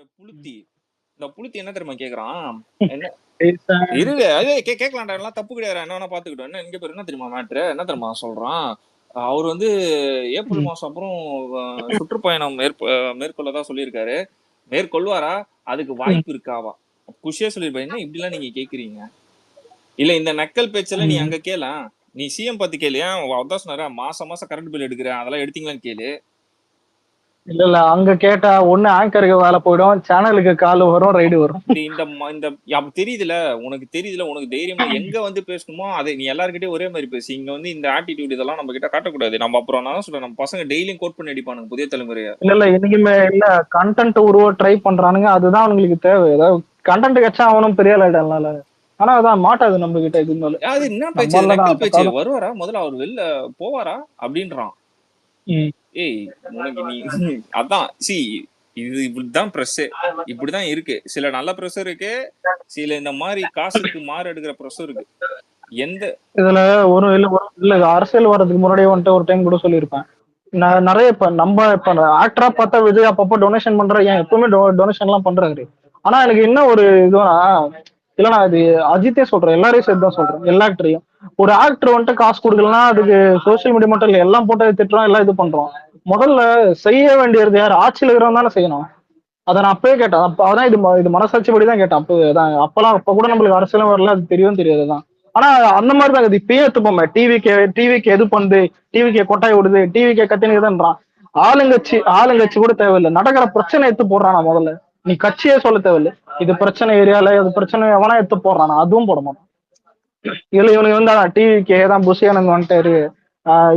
ஒரு புளுத்தி. இந்த புளுத்தி என்ன தெரியுமா கேக்குறான்? என்ன பேசா இரு அதே கேட்கலாம்டா, எல்லாம் தப்பு கிடையாது. என்ன வேணா பாத்துக்கிட்டோம். என்ன இங்க பேர் என்ன தெரியுமா மேட்ரு? என்ன தெரியுமா சொல்றான்? அவர் வந்து ஏப்ரல் மாசம் அப்புறம் சுற்றுப்பயணம் மேற்கொள்ளதான் சொல்லியிருக்காரு. மேற்கொள்வாரா? அதுக்கு வாய்ப்பு இருக்காவா? குஷியா சொல்லிருப்பா. என்ன இப்படி எல்லாம் நீங்க கேக்குறீங்க? இல்ல இந்த நக்கல் பேச்செல்லாம் நீ அங்க கேளேன். நீ சிஎம் பத்தி கேளு. ஏன் அதான் சொன்னாரா, மாசம் மாசம் கரண்ட் பில் எடுக்கிறேன், அதெல்லாம் எடுத்தீங்களான்னு கேளு. இல்ல இல்ல அங்க கேட்டா ஒண்ணு ஆங்கருக்கு வேலை போயிடும், சேனலுக்கு கால் வரும், ரைடு வரும். அப்படி இந்த இந்த அப்ப தெரியுதுல, உனக்கு தெரியுதுல, உனக்கு தைரியமா எங்க வந்து பேசணுமோ அதை நீ எல்லாருக்கிட்டயும் ஒரே மாதிரி பேசு. இங்க வந்து இந்த ஆட்டிடியூட் இதெல்லாம் நம்ம கிட்ட காட்டக்கூடாது. நம்ம அப்புறம் நான் சொல்றேன், நம்ம பசங்க டெய்லியும் கோட் பண்ணி அடிப்பானுங்க புதிய தலைமுறைய. இல்ல இல்ல என்னைக்குமே இல்ல, கண்டென்ட் உருவ ட்ரை பண்றானுங்க, அதுதான் அவங்களுக்கு தேவை. ஏதாவது கண்டென்ட் கச்சா அவனும் பெரிய ஆளாயிட்டான்ல. ஆனா அதான் மாட்டாது நம்ம கிட்ட இதுக்கு மேல. அது என்ன பேச்சு? நம்மளதான் நக்கல் பேச்சு. வருவாரா முதல்ல, அவர் வெளில போவாரா அப்படின்றான். ஏய் உனக்கு நீ அதான் சி இது இப்படிதான் பிரஸ், இப்படிதான் இருக்கு. சில நல்ல பிரஸ் இருக்கு, சில இந்த மாதிரி காசுக்கு மாறு எடுக்கிற பிரஸ் இருக்கு. எந்த இதுல ஒரு இல்ல அரசியல் வர்றதுக்கு முன்னாடியே வந்துட்டு ஒரு டைம் கூட சொல்லியிருப்பேன். நான் நிறைய நம்ம ஆக்டரா பார்த்தா விஜய் அப்பப்போ டொனேஷன் பண்ற, ஏன் எப்பவுமே டொனேஷன் எல்லாம் பண்றாரு. ஆனா எனக்கு என்ன ஒரு இதுனா, இல்ல நான் இது அஜித்தே சொல்றேன், எல்லாரையும் சேர்த்து தான் சொல்றேன், எல்லா ஆக்டரையும். ஒரு ஆக்டர் வந்துட்டு காசு கொடுக்கலன்னா அதுக்கு சோசியல் மீடியா மட்டும் இல்ல, எல்லாம் போட்டு திட்டுறோம், எல்லாம் இது பண்றோம். முதல்ல செய்ய வேண்டியது யார்? ஆட்சியில் இருக்கிறவங்க தானே செய்யணும். அதை நான் அப்பவே கேட்டேன். அதான் இது மனசாட்சிப்படி தான் கேட்டேன். அப்ப கூட நம்மளுக்கு அரசியலும் வரல, அது தெரியாதுதான். ஆனா அந்த மாதிரி தான் இது இப்பயே எடுத்துப்போமே, டிவிக்கு எது பண்ணுது, டிவிக்கு கொட்டாய் விடுது, டிவிக்கு கத்தினுக்குதுன்றான். ஆளுங்கட்சி கூட தேவையில்லை, நடக்கிற பிரச்சனை எடுத்து போடுறானா முதல்ல. நீ கட்சியே சொல்ல தேவையில்லை, இது பிரச்சனை ஏரியால இது பிரச்சனை எவனா எடுத்து போடுறானா, அதுவும் போட மாட்டான். இதுல இவனுக்கு வந்து டிவிக்கு தான் புஷியானந்த் வந்துட்டாரு,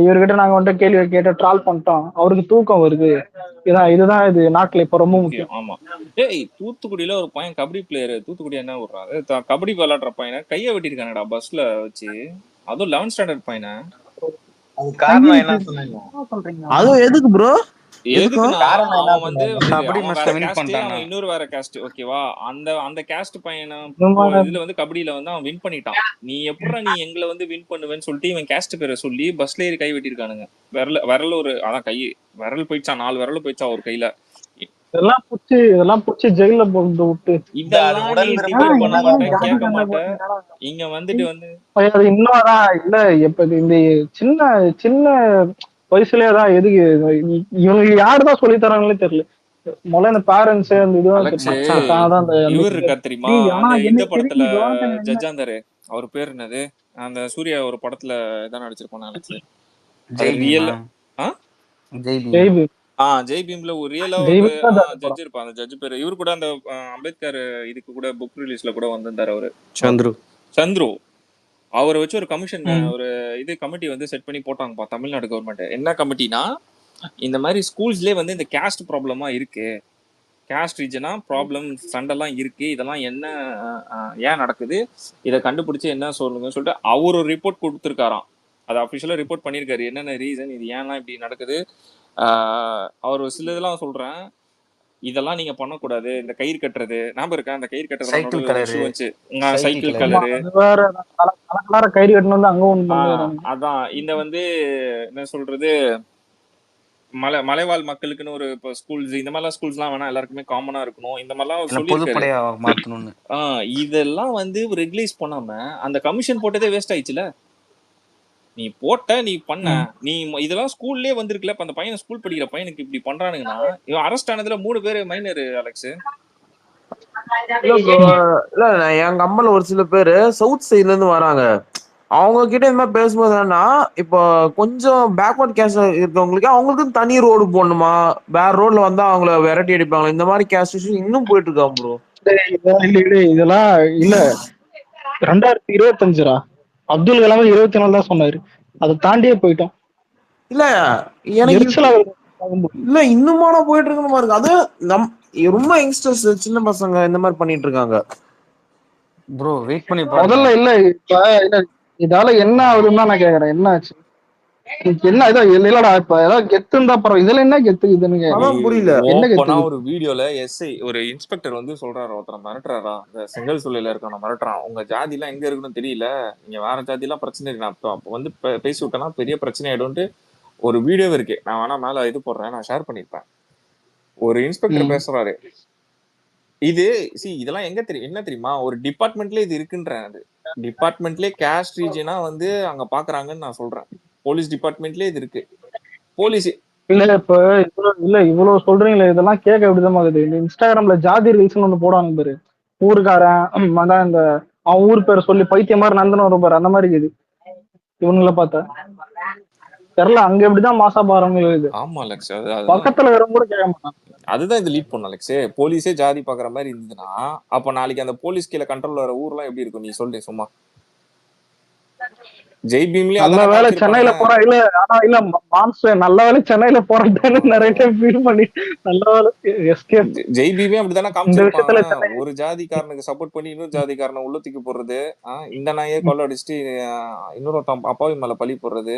இவர்கிட்ட நாங்க வந்துட்டு கேள்வி கேட்டு ட்ரால் பண்ணிட்டோம், அவருக்கு தூக்கம் வருது. இதுதான் இது நாட்டுல இப்ப ரொம்ப முக்கியம். ஆமா. ஏய் தூத்துக்குடியில ஒரு பையன் கபடி பிளேயர், தூத்துக்குடி என்ன விடுறாரு, கபடி விளையாடுற பையனை கைய வெட்டிருக்கானடா பஸ்ல வச்சு. அதுவும் 11th ஸ்டாண்டர்ட் பையனை. அது காரணம் என்ன சொன்னீங்க? அதுவும் எதுக்கு ப்ரோ? அவன் வந்து அவன் இன்னொரு வேற காஸ்ட், ஓகேவா? அந்த காஸ்ட் பையனை இதுல வந்து கபடியில வந்து அவன் வின் பண்ணிட்டான். நீ எப்படா நீ எங்களை வந்து வின் பண்ணுவேன்னு சொல்லிட்டு இவன் காஸ்ட் பேரை சொல்லி பஸ்ல ஏறி கை வெட்டிருக்கானுங்க. விரல் ஒரு அதான் கை விரல் போயிடுச்சான், 4 விரல் போயிடுச்சா ஒரு கையில. இதெல்லாம் புடிச்சு ஜெயில போட்டு விட்டு இதெல்லாம் பண்ண மாட்டேன், கேட்க மாட்டேன். இங்க வந்துட்டு வந்து இன்னும் இல்ல, எப்ப இந்த சின்ன சின்ன வயசுலயேதான் எதுக்கு இவங்க யாருதான் சொல்லி தராங்களே தெரியல. முதல்ல இந்த பேரண்ட்ஸ் அந்த இவர் இருக்கா தெரியுமா, இந்த படத்துல ஜட்ஜாந்தாரு, அவர் பேர் என்னது, அந்த சூர்யா ஒரு படத்துல இதான் நடிச்சிருப்பான் அலெக்ஸ். ஜெய் பீம்ல ஒரு ரியலா ஜட்ஜ் இருப்பான். அந்த ஜட்ஜ் பேரு இவரு கூட அந்த அம்பேத்கர் இதுக்கு கூட புக் ரிலீஸ்ல கூட வந்திருந்தாரு அவரு, சந்துரு. அவரை வச்சு ஒரு கமிஷன் ஒரு கமிட்டி வந்து செட் பண்ணி போட்டாங்கப்பா தமிழ்நாடு கவர்மெண்ட். என்ன கமிட்டினா, இந்த மாதிரி ஸ்கூல்ஸ்லயே வந்து இந்த கேஸ்ட் ப்ராப்ளமா இருக்கு, கேஸ்ட் ரீஜனா ப்ராப்ளம் சண்டைலாம் இருக்கு, இதெல்லாம் என்ன ஏன் நடக்குது, இதை கண்டுபிடிச்சு என்ன சொல்லுங்கன்னு சொல்லிட்டு அவர் ஒரு ரிப்போர்ட் கொடுத்துருக்காராம். அதை அஃபிஷியலா ரிப்போர்ட் பண்ணியிருக்காரு, என்னென்ன ரீசன், இது ஏன்னா இப்படி நடக்குது. அவர் சில இதெல்லாம் சொல்றேன், இதெல்லாம் நீங்க பண்ணக்கூடாது. இந்த கயிறு கட்டுறது ஞாபகம் இருக்கா, அந்த கயிறு கட்டுறது சைக்கிள் கலரு, அதான் இந்த வந்து என்ன சொல்றது, மலைவாழ் மக்களுக்குன்னு ஒரு ஸ்கூல்ஸ், இந்த மாதிரிலாம் ஸ்கூல்ஸ்லாம் வேணா எல்லாருக்குமே காமனா இருக்கணும், இந்த மாதிரிலாம் சொல்லியிருக்காரு. இதெல்லாம் வந்து ரெகுலைஸ் பண்ணாம அந்த கமிஷன் போட்டதே வேஸ்ட் ஆயிடுச்சுல. நீ பண்ண நீ இதெல்லாம் ஸ்கூல்லயே வந்திருக்குல. அந்த பையன் ஸ்கூல் படிக்கிற பையனுக்கு இப்படி பண்றானுங்கன்னா, இவன் அரெஸ்ட் ஆனதுல 3 பேரு மைனர் அலெக்ஸ். இல்ல எங்க அம்மால ஒரு சில பேரு சவுத் சைட்ல இருந்து வராங்க, அவங்க கிட்ட இந்த மாதிரி பேசும்போது என்னன்னா, இப்போ கொஞ்சம் பேக்வர்ட் கேஸ்ட் இருக்கவங்களுக்கு அவங்களுக்கு தனி ரோடு போடணுமா, வேற ரோட்ல வந்தா அவங்கள விரட்டி அடிப்பாங்க, இந்த மாதிரி கேஸ்ட் இஷ்யூ இன்னும் போயிட்டு இருக்கா ப்ரோ. இதெல்லாம் இல்ல 2025 அப்துல் கலாம் 24 தான் சொன்னாரு, அதை தாண்டியே போயிட்டோம். இல்ல எனக்கு இல்ல இன்னுமான போயிட்டு இருக்குன்னு பாருங்க. அது ரொம்ப யங்ஸ்டர்ஸ் சின்ன பசங்க இந்த மாதிரி பண்ணிட்டு இருக்காங்க ப்ரோ. வெயிட் பண்ணி முதல்ல இல்ல இப்ப இதால என்ன ஆகுதுன்னு நான் கேக்குறேன், என்ன ஆச்சு என்ன இல்லடா, இப்ப ஏதாவது கெத்து இருந்தா பரவாயில்ல, இதுல என்ன கெத்து இதுன்னு புரியல. என்ன ஒரு வீடியோல எஸ்ஐ ஒரு இன்ஸ்பெக்டர் வந்து சொல்றாரு, ஒருத்தர் மிரட்டுறாரா, இந்த செங்கல் சூளையில இருக்கவன மிரட்டுறான், உங்க ஜாதி எல்லாம் எங்க இருக்குன்னு தெரியல, நீங்க வேற ஜாதி எல்லாம் பிரச்சனை இருக்கு, அப்ப வந்து பேசி விட்டனா பெரிய பிரச்சனை ஆயிடும்ட்டு ஒரு வீடியோ இருக்கு. நான் வேணா மேல இது போடுறேன், நான் ஷேர் பண்ணிருப்பேன். ஒரு இன்ஸ்பெக்டர் பேசுறாரு, இது இதெல்லாம் எங்க தெரியும் என்ன தெரியுமா, ஒரு டிபார்ட்மெண்ட்லயே இது இருக்குன்றேன். அது டிபார்ட்மெண்ட்லயே கேஸ்ட் ரீஜனா வந்து அங்க பாக்குறாங்கன்னு நான் சொல்றேன். போலீஸ் டிபார்ட்மெண்ட்லயே இது இருக்கு. போலீஸ் இல்ல இப்ப இவ்வளவு சொல்றீங்களே, இதெல்லாம் கேட்க எப்படிதான் ஆகுது. இந்த இன்ஸ்டாகிராம்ல ஜாதி ரீல்ஸ்னு ஒண்ணு போடுவாங்க பாரு, ஊருக்காரன் அதான் இந்த அவன் ஊர் பேரை சொல்லி பைத்திய மாதிரி நந்தனம் வரும் பாரு, அந்த மாதிரி இருக்குது இவனுங்கள பார்த்தா. தெரியல அங்க எப்படிதான் மாசா பாருங்க இது. ஆமா அலெக்ஸ், பக்கத்துல வரும் கூட கேட்க மாட்டான். அதுதான் இது லீட் பண்ணும் அலெக்ஸ். போலீஸே ஜாதி பாக்குற மாதிரி இருந்ததுன்னா அப்ப நாளைக்கு அந்த போலீஸ் கீழே கண்ட்ரோல் வர ஊர்லாம் எப்படி இருக்கும் நீ சொல்லு சும்மா. ஜெய்பீம்லயே நல்ல வேலை சென்னையில போறா இல்ல, ஆனா இல்ல மான்ஸ்டர் நல்ல வேலை சென்னையில போறேன்னு நிறைய டைம் ஃபீல் பண்ணி நல்ல வேலை எஸ்கேப். ஜெய்பீமே அப்படித்தானே இந்த விஷயத்துல காமிச்சிருப்பாங்க. ஒரு ஜாதிக்காரனுக்கு சப்போர்ட் பண்ணி இன்னொரு ஜாதிக்காரனை உள்ள தூக்கி போடுறது, இந்த நாயே கொள்ள அடிச்சுட்டு இன்னொருத்தன் அப்பாவி மேல பழி போடுறது.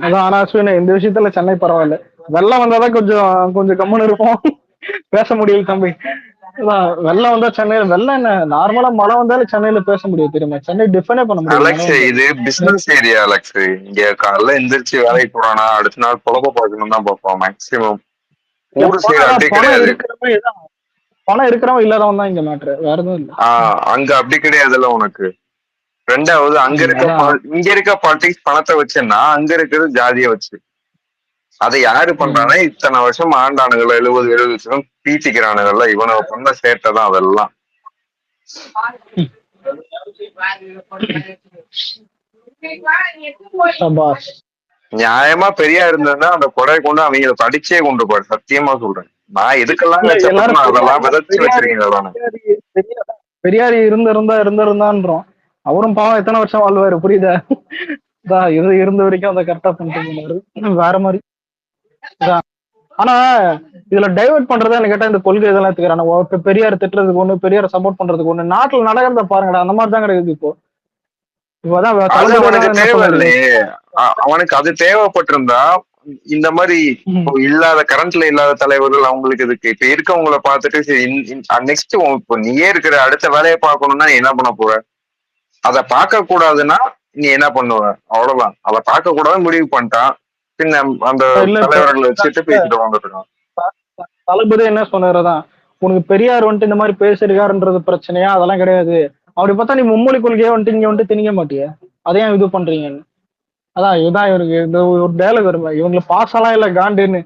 அதான் ஆனா அஸ்வின் இந்த விஷயத்துல சென்னை பரவாயில்ல. வெள்ளம் வந்தாதான் கொஞ்சம் கொஞ்சம் கம்முன்னு இருப்போம். பேச முடியல தம்பி. வெள்ளம் வந்தா சென்னையில வெள்ளம் என்ன நார்மலா மழை வந்தாலும் சென்னையில பேச முடியும் தெரியுமா? சென்னை டிஃபனே பண்ண முடியும். அலெக்ஸ் இது பிசினஸ் ஏரியா அலெக்ஸ். இங்க காலைல எந்திரிச்சு வேலைக்கு போறானா அடுத்த நாள் பொழப்ப பார்க்கணும் தான் பார்ப்போம் மேக்சிமம். ஊரு சைடு அப்படி கிடையாது. பணம் இருக்கிறவன் இல்லாதவன் தான் இங்க மேட்ரு, வேற எதுவும் இல்ல. அங்க அப்படி கிடையாதுல்ல உனக்கு. ரெண்டாவது இங்க இருக்க பாலிடிக்ஸ் பணத்தை வச்சுன்னா அங்க இருக்கிறது ஜாதியை வச்சு. அதை யாரு பண்றானா இத்தனை வருஷம் ஆண்டானுங்கள 70 வருஷம் பீச்சிக்கிறானுங்கல்ல, இவனை பண்ண சேட்டை தான் அதெல்லாம். நியாயமா பெரியா இருந்ததுன்னா அந்த கொடை கொண்டு அவங்கள படிச்சே கொண்டு போய் சத்தியமா சொல்றேன். நான் எதுக்கெல்லாம் அதெல்லாம் விதைச்சு வச்சிருக்கீங்க. பெரியார் இருந்திருந்தான்றோம். அவரும் பாவம் எத்தனை வருஷம் வாழ்வாரு புரியுதா? இது இருந்த வரைக்கும் அதை கரெக்டா பண்ணிட்டு வேற மாதிரி. ஆனா இதுல டைவர்ட் பண்றதா எனக்கு கேட்டா இந்த கொள்கை இதெல்லாம் எடுத்துக்கிறான். பெரியார் திட்டுறதுக்கு ஒண்ணு, பெரியார் சப்போர்ட் பண்றதுக்கு ஒண்ணு. நாட்டுல நடக்கிறத பாருங்கடா, அந்த மாதிரி தான் கிடையாது. இப்போ அவனுக்கு தேவை இல்லையே, அவனுக்கு அது தேவைப்பட்டிருந்தா இந்த மாதிரி இல்லாத கரண்ட்ல இல்லாத தலைவர்கள் அவங்களுக்கு இதுக்கு இப்ப இருக்கவங்களை பார்த்துட்டு சரி நெக்ஸ்ட் இப்போ நீயே இருக்கிற அடுத்த வேலையை பார்க்கணும்னா நீ என்ன பண்ண போற? அதை பார்க்க கூடாதுன்னா நீ என்ன பண்ணுவ? அவ்வளவுதான். அதை பார்க்க கூடாதுன்னு முடிவு பண்ணிட்டான். பின்ன அந்த தலைவர்களை வச்சுட்டு பேசிட்டு வந்துருக்கான். தளபதி என்ன சொன்னாருதான், உனக்கு பெரியார் வந்துட்டு இந்த மாதிரி பேசிருக்காருன்றது பிரச்சனையா? அதெல்லாம் கிடையாது. அப்படி பார்த்தா நீ மும்மொழி கொள்கையே வந்துட்டு இங்க வந்துட்டு திணிக்க மாட்டிய, அதையும் இது பண்றீங்கன்னு. அதான் இதுதான் இவருக்கு இந்த ஒரு டயலாக் வருமா, இவங்களுக்கு பாஸ் எல்லாம் இல்ல காண்டுன்னு.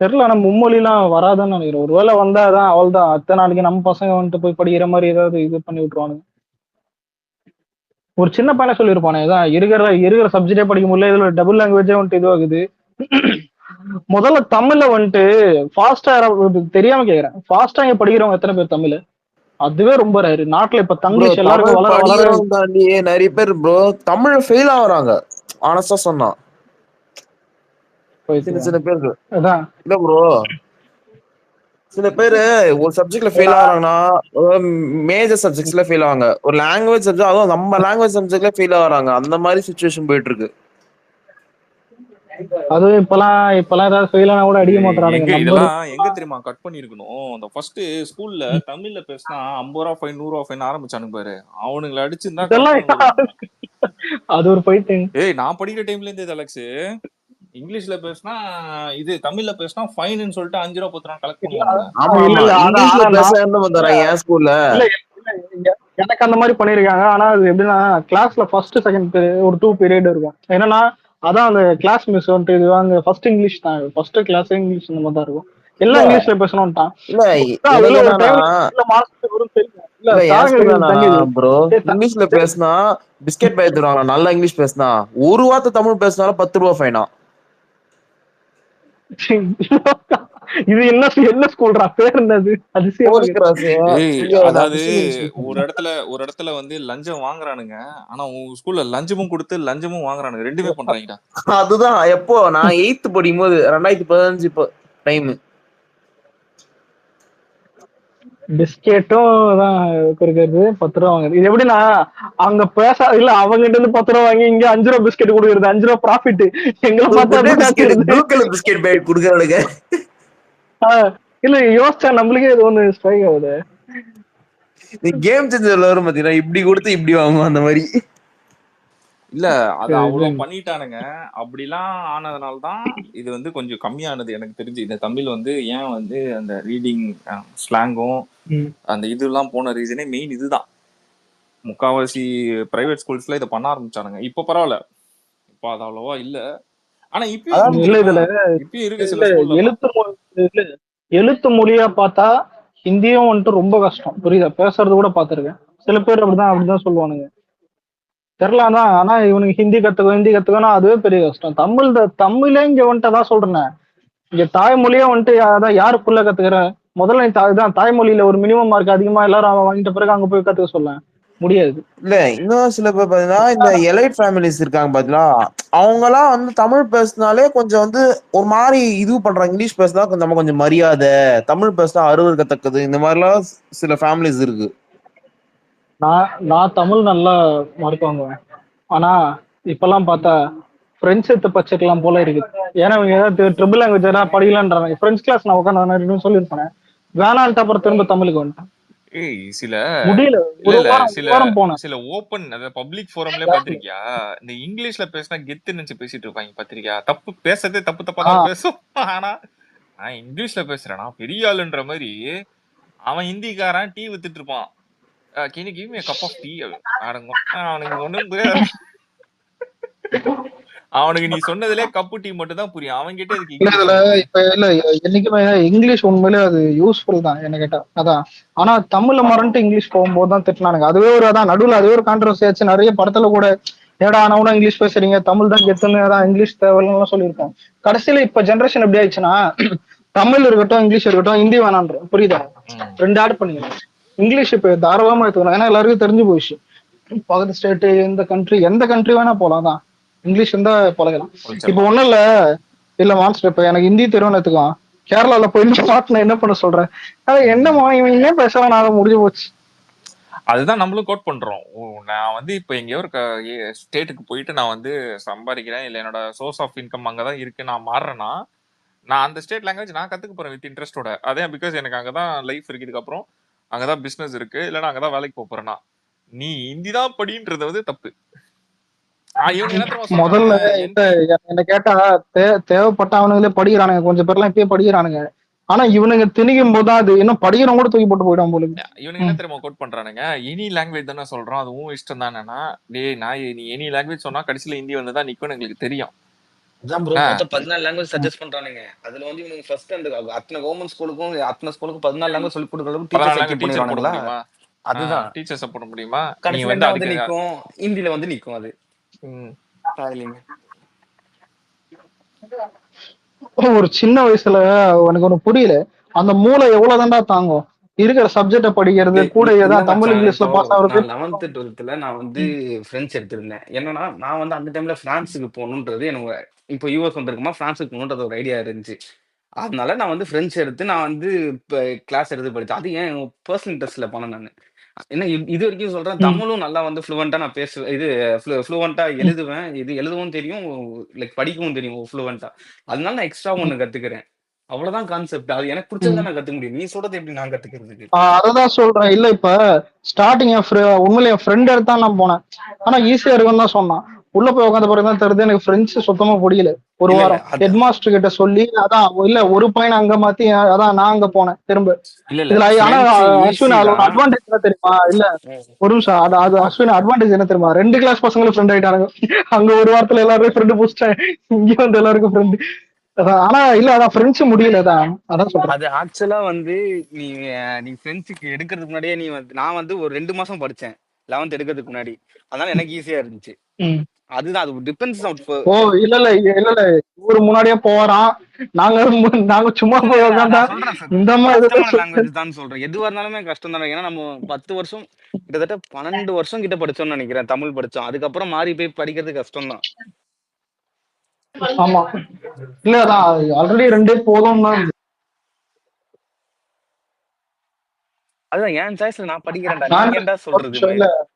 தெரியல, நம்ம மும்மொழி எல்லாம் வராதுன்னு நினைக்கிறேன். ஒருவேளை வந்தாதான் அவள் தான் அத்தனை நாளைக்கு நம்ம பசங்க வந்துட்டு போய் படிக்கிற மாதிரி ஏதாவது இது பண்ணி விட்டுருவானுங்க. ஒரு சின்ன பையனை சொல்லியிருப்பானே, இதான் இருக்கிற சப்ஜெக்டே படிக்க முடியல, இதுல டபுள் லாங்குவேஜே வந்துட்டு இதுவாகுது. முதல்ல தமிழ்ல வந்துட்டு ஃபாஸ்டா தெரியாம கேக்குறேன், ஃபாஸ்டா இங்க படிக்கிறவங்க எத்தனை பேர் தமிழ்? அதுவே ரொம்ப ரேரு. நாட்டுல இப்ப தங்கிலீஷ் எல்லாருக்கும் தாண்டி நிறைய பேர் ப்ரோ தமிழ் ஃபெயில் ஆகுறாங்க. ஆனஸ்டா சொன்னா சில பேருக்கு இல்ல ப்ரோ, சில பேரு ஒரு சப்ஜெக்ட்ல ஃபெயில் ஆகுறாங்கன்னா மேஜர் சப்ஜெக்ட்ஸ்ல ஃபெயில் ஆவாங்க. ஒரு லாங்குவேஜ் சப்ஜெக்ட், அதுவும் நம்ம லாங்குவேஜ் சப்ஜெக்ட்ல ஃபெயில் ஆகுறாங்க. அந்த மாதிரி சிச்சுவேஷன் போயிட்டு இருக்கு. அதுவும் இப்பெல்லாம் ஏதாவது ஃபெயில் ஆனா கூட அடிக்க மாட்டாங்க. இதெல்லாம் எங்க தெரியுமா கட் பண்ணிருக்கணும்? அந்த ஃபர்ஸ்ட் ஸ்கூல்ல தமிழ்ல பேசினா 50 ரூபா ஃபைன் 100 ரூபா ஃபைன் ஆரம்பிச்சானுங்க பாரு, அவனுங்களை அடிச்சுதான். அது ஒரு பைத்தியம். நான் படிக்கிற டைம்ல இருந்து அலெக்ஸ் இங்கிலீஷ்ல பேசினா இது தமிழ்ல பேசினா ஃபைன்னு சொல்லிட்டு 5 ரூபா 10 ரூபா கலெக்ட் பண்ணுவாங்க. எனக்கு அந்த மாதிரி பண்ணிருக்காங்க. ஆனா அது எப்படின்னா கிளாஸ்ல ஃபர்ஸ்ட் செகண்ட் ஒரு 2 பீரியட் இருக்கும். என்னன்னா அதான் அந்த கிளாஸ் மிஸ் வந்துட்டு இது அங்க ஃபர்ஸ்ட் இங்கிலீஷ் தான், ஃபர்ஸ்ட் கிளாஸ் இங்கிலீஷ் இந்த மாதிரி தான் இருக்கும். எல்லாம் இங்கிலீஷ்ல பேசணும்ட்டான். இங்கிலீஷ்ல பேசினா பிஸ்கெட் பை தருவாங்க. நல்லா இங்கிலீஷ் பேசினா ஒரு வார்த்தை தமிழ் பேசினாலும் 10 ரூபா ஃபைனா. இது என்ன ஸ்கூல்ரா பேர் என்னது? அதாவது ஒரு இடத்துல வந்து லஞ்சம் வாங்குறானுங்க, ஆனா உங்க ஸ்கூல்ல லஞ்சமும் கொடுத்து லஞ்சமும் வாங்குறானுங்க, ரெண்டுமே பண்றாங்கடா. அதுதான் எப்போ நான் 8th படிக்கும் போது 2015 டைம் பிஸ்கெட்டும் தான் கொடுக்கறது 10 ரூபா வாங்குறது. இது எப்படின்னா அங்க பேச இல்ல அவங்ககிட்ட இருந்து 10 ரூபா வாங்கி இங்க 5 ரூபா பிஸ்கெட் கொடுக்கறது, 5 ரூபா ப்ராஃபிட். எங்களை பார்த்தா பிஸ்கெட் பேக் கொடுக்கறானுங்க. இல்ல யோசிச்சா நம்மளுக்கே இது ஒண்ணு ஸ்ட்ரைக் ஆகுது. கேம் சேஞ்சர்ல வரும் பாத்தீங்கன்னா இப்படி கொடுத்து இப்படி வாங்குவோம் அந்த மாதிரி. இல்ல அது இது அவ்வளவு பண்ணிட்டானுங்க. அப்படிலாம் ஆனதுனால தான் இது வந்து கொஞ்சம் கம்மியானது எனக்கு தெரிஞ்சு. இந்த தமிழ் வந்து ஏன் வந்து அந்த ரீடிங் ஸ்லாங்கும் ம். அந்த இதெல்லாம் போன ரீசனே மெயின் இதுதான். முக்காவாசி பிரைவேட் ஸ்கூல்ஸ்ல இதை பண்ண ஆரம்பிச்சானுங்க. இப்போ பரவாயில்ல, இப்போ அது அவ்வளவா இல்ல. ஆனா இப்பயும் அதான் இருக்கு இல்ல தெரியுமா? இதுல இப்பயும் இருக்கு இல்ல சில ஸ்கூல்ல எல்லாம். இல்ல எழுத்து மொழியா பார்த்தா ஹிந்தியும் வந்துட்டு ரொம்ப கஷ்டம். புரியுதா? பேசுறது கூட பார்த்திருக்கேன். சில பேர் அப்படிதான் சொல்லுவானுங்க. தெரியல தான். ஆனா இவனுக்கு ஹிந்தி கத்துக்கணும் அதுவே பெரிய கஷ்டம். தமிழே இங்க வந்துட்டு அதான் சொல்றேன். இங்க தாய்மொழியே வந்துட்டு அதான் யாரு புள்ள கத்துக்கிற? முதல்ல நீ இதான் தாய்மொழியில ஒரு மினிமம் மார்க் அதிகமா எல்லாரும் அவன் வாங்கிட்ட பிறகு அங்க போய் கத்துக்க சொல்ல முடியாது. இல்ல இன்னும் சில பேர் பாத்தீங்கன்னா இந்த எலைட் ஃபேமிலிஸ் இருக்காங்க பாத்தீங்களா, அவங்க எல்லாம் வந்து தமிழ் பேசினாலே கொஞ்சம் வந்து ஒரு மாதிரி இது பண்றாங்க. இங்கிலீஷ் பேசினா நம்ம கொஞ்சம் மரியாதை, தமிழ் பேசினா அருவருக்கத்தக்கது, இந்த மாதிரிலாம் சில ஃபேமிலிஸ் இருக்கு. நான் தமிழ் நல்லா மார்க் வாங்குவேன். ஆனா இப்பெல்லாம் பார்த்தா பிரெஞ்சு எடுத்து பச்சைக்கலாம் போல இருக்கு. ஏன்னா இவங்க ஏதாவது ட்ரிபிள் லாங்குவேஜ் ஏதாவது படிக்கலான்றாங்க. பிரெஞ்சு கிளாஸ் நான் உட்காந்து சொல்லியிருப்பேன். வேணான்ட்டு அப்புறம் திரும்ப தமிழுக்கு வந்துட்டேன். ஏய் சில முடியல. இல்ல ஒரு இல்ல வாரம் சில ஒரு வாரம் போனேன். சில ஓப்பன் அதாவது பப்ளிக் ஃபோரம்ல பாத்திருக்கியா? இந்த இங்கிலீஷ்ல பேசினா கெத்து நினைச்சு பேசிட்டு இருப்பாங்க பாத்திருக்கியா? தப்பு பேசுறதே தப்பு தான் ஆஹ் பேசும். ஆனா நான் இங்கிலீஷ்ல பேசுறேன், நான் பெரிய ஆளுன்ற மாதிரி அவன் ஹிந்திக்காரன் டீ வித்துட்டு இருப்பான். Can you give me a cup of tea? அவனுக்கு ஒண்ணும் புரியாது. அவனுக்கு நீ சொன்னதுலே கப்பு டீ மட்டும் தான் புரியும். அவன் கிட்ட இதுக்கு இல்ல இங்கிலீஷ் இதுல உனக்கு? இப்ப இல்ல என்னைக்குமே இங்கிலீஷ் உண்மையிலே அது யூஸ்ஃபுல் தான் என்ன கேட்டா. அதான் ஆனா தமிழ்ல மறந்துட்டு இங்கிலீஷ் போகும்போது தான் திட்டினானுங்க. அதுவே ஒரு அதான் நடுவில் அதுவே ஒரு கான்ட்ரவர்சி ஆச்சு. நிறைய படத்துல கூட ஏடா ஆனா இங்கிலீஷ் பேசுறீங்க, தமிழ் தான் கெத்துன்னு, அதான் இங்கிலீஷ் தேவையில்லாம் சொல்லியிருக்கோம். கடைசியில இப்ப ஜென்ரேஷன் எப்படி ஆயிடுச்சுன்னா தமிழ் இருக்கட்டும் இங்கிலீஷ் இருக்கட்டும் ஹிந்தி வேணான்ற. புரியுதா? ரெண்டு ஆட் பண்ணிக்கணும். இங்கிலீஷ் இப்ப தாராளமா எடுத்துக்கணும். ஏன்னா எல்லாருக்கும் தெரிஞ்சு போயிடுச்சு. பக்கத்து ஸ்டேட் எந்த கண்ட்ரி வேணா போலாம் தான். இங்கிலீஷ் இருந்தா பழகலாம். இப்ப ஒண்ணும் இல்ல மாஸ்டர் இப்ப எனக்கு ஹிந்தி தெரியும்னு எடுத்துக்கலாம். கேரளால போய் மாட்டின என்ன பண்ண சொல்றேன்? என்னமா இவன் என்ன பேசலாம் நான் முடிஞ்சு போச்சு. அதுதான் நம்மளும் கோட் பண்றோம். நான் வந்து இப்ப எங்கேயோ ஒரு ஸ்டேட்டுக்கு போயிட்டு நான் வந்து சம்பாதிக்கிறேன், இல்ல என்னோட சோர்ஸ் ஆஃப் இன்கம் அங்கதான் இருக்கு, நான் மாறுறேன்னா நான் அந்த ஸ்டேட் லாங்குவேஜ் நான் கத்துக்க போறேன் வித் இன்ட்ரெஸ்டோட. அதே பிகாஸ் எனக்கு அங்கதான் லைஃப் இருக்கு, இதுக்கப்புறம் அங்கதான் பிசினஸ் இருக்கு, இல்லைன்னா அங்கதான் வேலைக்கு போறேன்னா நீ ஹிந்தி தான் படின்றது வந்து தப்பு. இவனுக்கு என்ன தெரியுமா முதல்ல சொல்றானுங்க? என்ன கேட்டா தேவைப்பட்ட அவனுங்களே படிக்கிறானுங்க. கொஞ்சம் பேர்லாம் இப்பயே படிக்கிறானுங்க. ஆனா இவனுங்க திணிக்கும் போது அது இன்னும் படிக்கிறவங்க கூட தூக்கி போட்டு போயிடும் போல. இவனுக்கு என்ன தெரியுமா கோட் பண்றானுங்க? எனி லாங்குவேஜ் தானே சொல்றோம், அதுவும் இஷ்டம் தானேன்னா டேய் நான் நீ எனி லாங்குவேஜ் சொன்னா கடைசியில ஹிந்தி வந்துதான் நிக்கும்னு எங்களுக்கு தெரியும். அதான் ப்ரோ மொத்தம் 14 லாங்குவேஜ் சஜஸ்ட் பண்றானுங்க. அதுல வந்து இவனுக்கு ஃபர்ஸ்ட் அந்த அத்தனை கவர்மெண்ட் ஸ்கூலுக்கும் 14 லாங்குவேஜ் சொல்லி கொடுக்குற அளவுக்கு டீச்சர்ஸ் 14 எக்யூப் டீச்சர் போட பண்ணிடுவானுங்களா? முடியுமா? அதுதான் டீச்சர்ஸ போட முடியுமா? நீ கடைசியில வந்து என்ன வந்து அதுக்கு நிக்கும், ஹிந்தில வந்து நிக்கும். அது இல்லைங்க. ஒரு சின்ன வயசுல உனக்கு ஒண்ணு புரியல. அந்த மூளை எவ்வளவுதான்டா தாங்கும்? இருக்கிற சப்ஜெக்ட படிக்கிறது கூட இல்ல ஏதாவது தமிழ் மச்சான், இங்கிலீஷ்ல இப்போ பாஸ் ஆகுறது. நான் 11th 12th நான் வந்து பிரெஞ்சு எடுத்திருந்தேன். என்னன்னா நான் வந்து அந்த டைம்ல பிரான்ஸுக்கு போகணுன்றது எனக்கு, இப்போ யூஎஸ் வந்திருக்குமா பிரான்ஸுக்கு போகணுன்றது ஒரு ஐடியா இருந்துச்சு. அதனால நான் வந்து பிரெஞ்சு எடுத்து நான் வந்து இப்போ கிளாஸ் எடுத்து படிச்சேன். அது ஏன் பர்சனல் இன்ட்ரெஸ்ட்ல போனேன் நான். என்ன இது வரைக்கும் சொல்றேன், ம், தமிழும் நல்லா வந்து ஃப்ளூவெண்டா நான் பேசுவேன். இது ஃப்ளூவெண்டா ம், எழுதுவேன். இது எழுதவும் தெரியும், லைக் படிக்கவும் தெரியும் ஃப்ளூவெண்டா. அதனால நான் எக்ஸ்ட்ரா ம். ஒண்ணு கத்துக்கிறேன். அவ்வளவுதான் கான்செப்ட். அது எனக்கு பிடிச்சதை நான் கத்துக்க முடியும். நீ சொல்றது எப்படி நான் கத்துக்கிறதுக்கு? அததான் சொல்றேன். இல்ல இப்ப ஸ்டார்டிங் உண்மையில என் ஃப்ரெண்ட் எடுத்தா நான் போனேன். ஆனா ஈஸியா இருக்குன்னு தான் சொன்னான். உள்ள போய் உட்காந்த பிறகுதான் தெரியுது எனக்கு பிரெஞ்சு சுத்தமா புரியல. ஒரு இல்ல இல்ல வாரம் அது ஹெட் மாஸ்டர் கிட்ட சொல்லி அதான் இல்ல ஒரு பையனை அங்க மாத்தி அதான் நான் அங்க போனேன் திரும்ப. இல்ல இல்ல இதுல ஆனா பிரெஞ்சு அஸ்வின் ஈஸி அதுல ஒரு தான். அட்வான்டேஜ் என்ன தெரியுமா? இல்ல ஒரு நிமிஷம் அது அஸ்வின் அட்வான்டேஜ் என்ன தெரியுமா? 2 கிளாஸ் பசங்களும் ஃப்ரெண்ட் ஆயிட்டாங்க. அங்க ஒரு வாரத்துல எல்லாரும் ஃப்ரெண்டு புடிச்சிட்டேன். இங்க வந்து எல்லாருக்கும் ஃப்ரெண்டு. ஆனா இல்ல அதான் பிரெஞ்சு முடியலதான் அதான் சொல்றேன். அது ஆக்சுவலா வந்து நீ நீ பிரெஞ்சுக்கு எடுக்கிறதுக்கு முன்னாடியே நீ வந்து நான் வந்து ஒரு 2 மாசம் படிச்சேன் 11th எடுக்கிறதுக்கு முன்னாடி. அதனால எனக்கு ஈஸியா இருந்துச்சு. ம். அதுதான் அது டிபெண்ட்ஸ் ஆஃப். ஓ இல்ல இல்ல இல்ல இல்ல இவரு முன்னாடியே போறான். நாங்க நாங்க சும்மா இல்ல போய் இல்ல உட்காந்தா நான் சொல்றேன் இந்த கஷ்டமான மாதிரி லாங்குவேஜ் தான் சொல்றேன். எதுவா இருந்தாலுமே கஷ்டம் தானே. ஏன்னா நம்ம 10 வருஷம் கிட்டத்தட்ட 12 வருஷம் கிட்ட படிச்சோம்னு நினைக்கிறேன், தமிழ் படிச்சோம். அதுக்கப்புறம் மாறி போய் படிக்கிறது கஷ்டம் தான். ஆமா இல்ல அதான் ஆல்ரெடி 2 போதும் தான். அதுதான் என் சாய்ஸ்ல நான் படிக்கிறேன்டா, நீ நான் ஏன்டா ஒரு சொல்றது நிமிஷம் இல்ல மயிறு?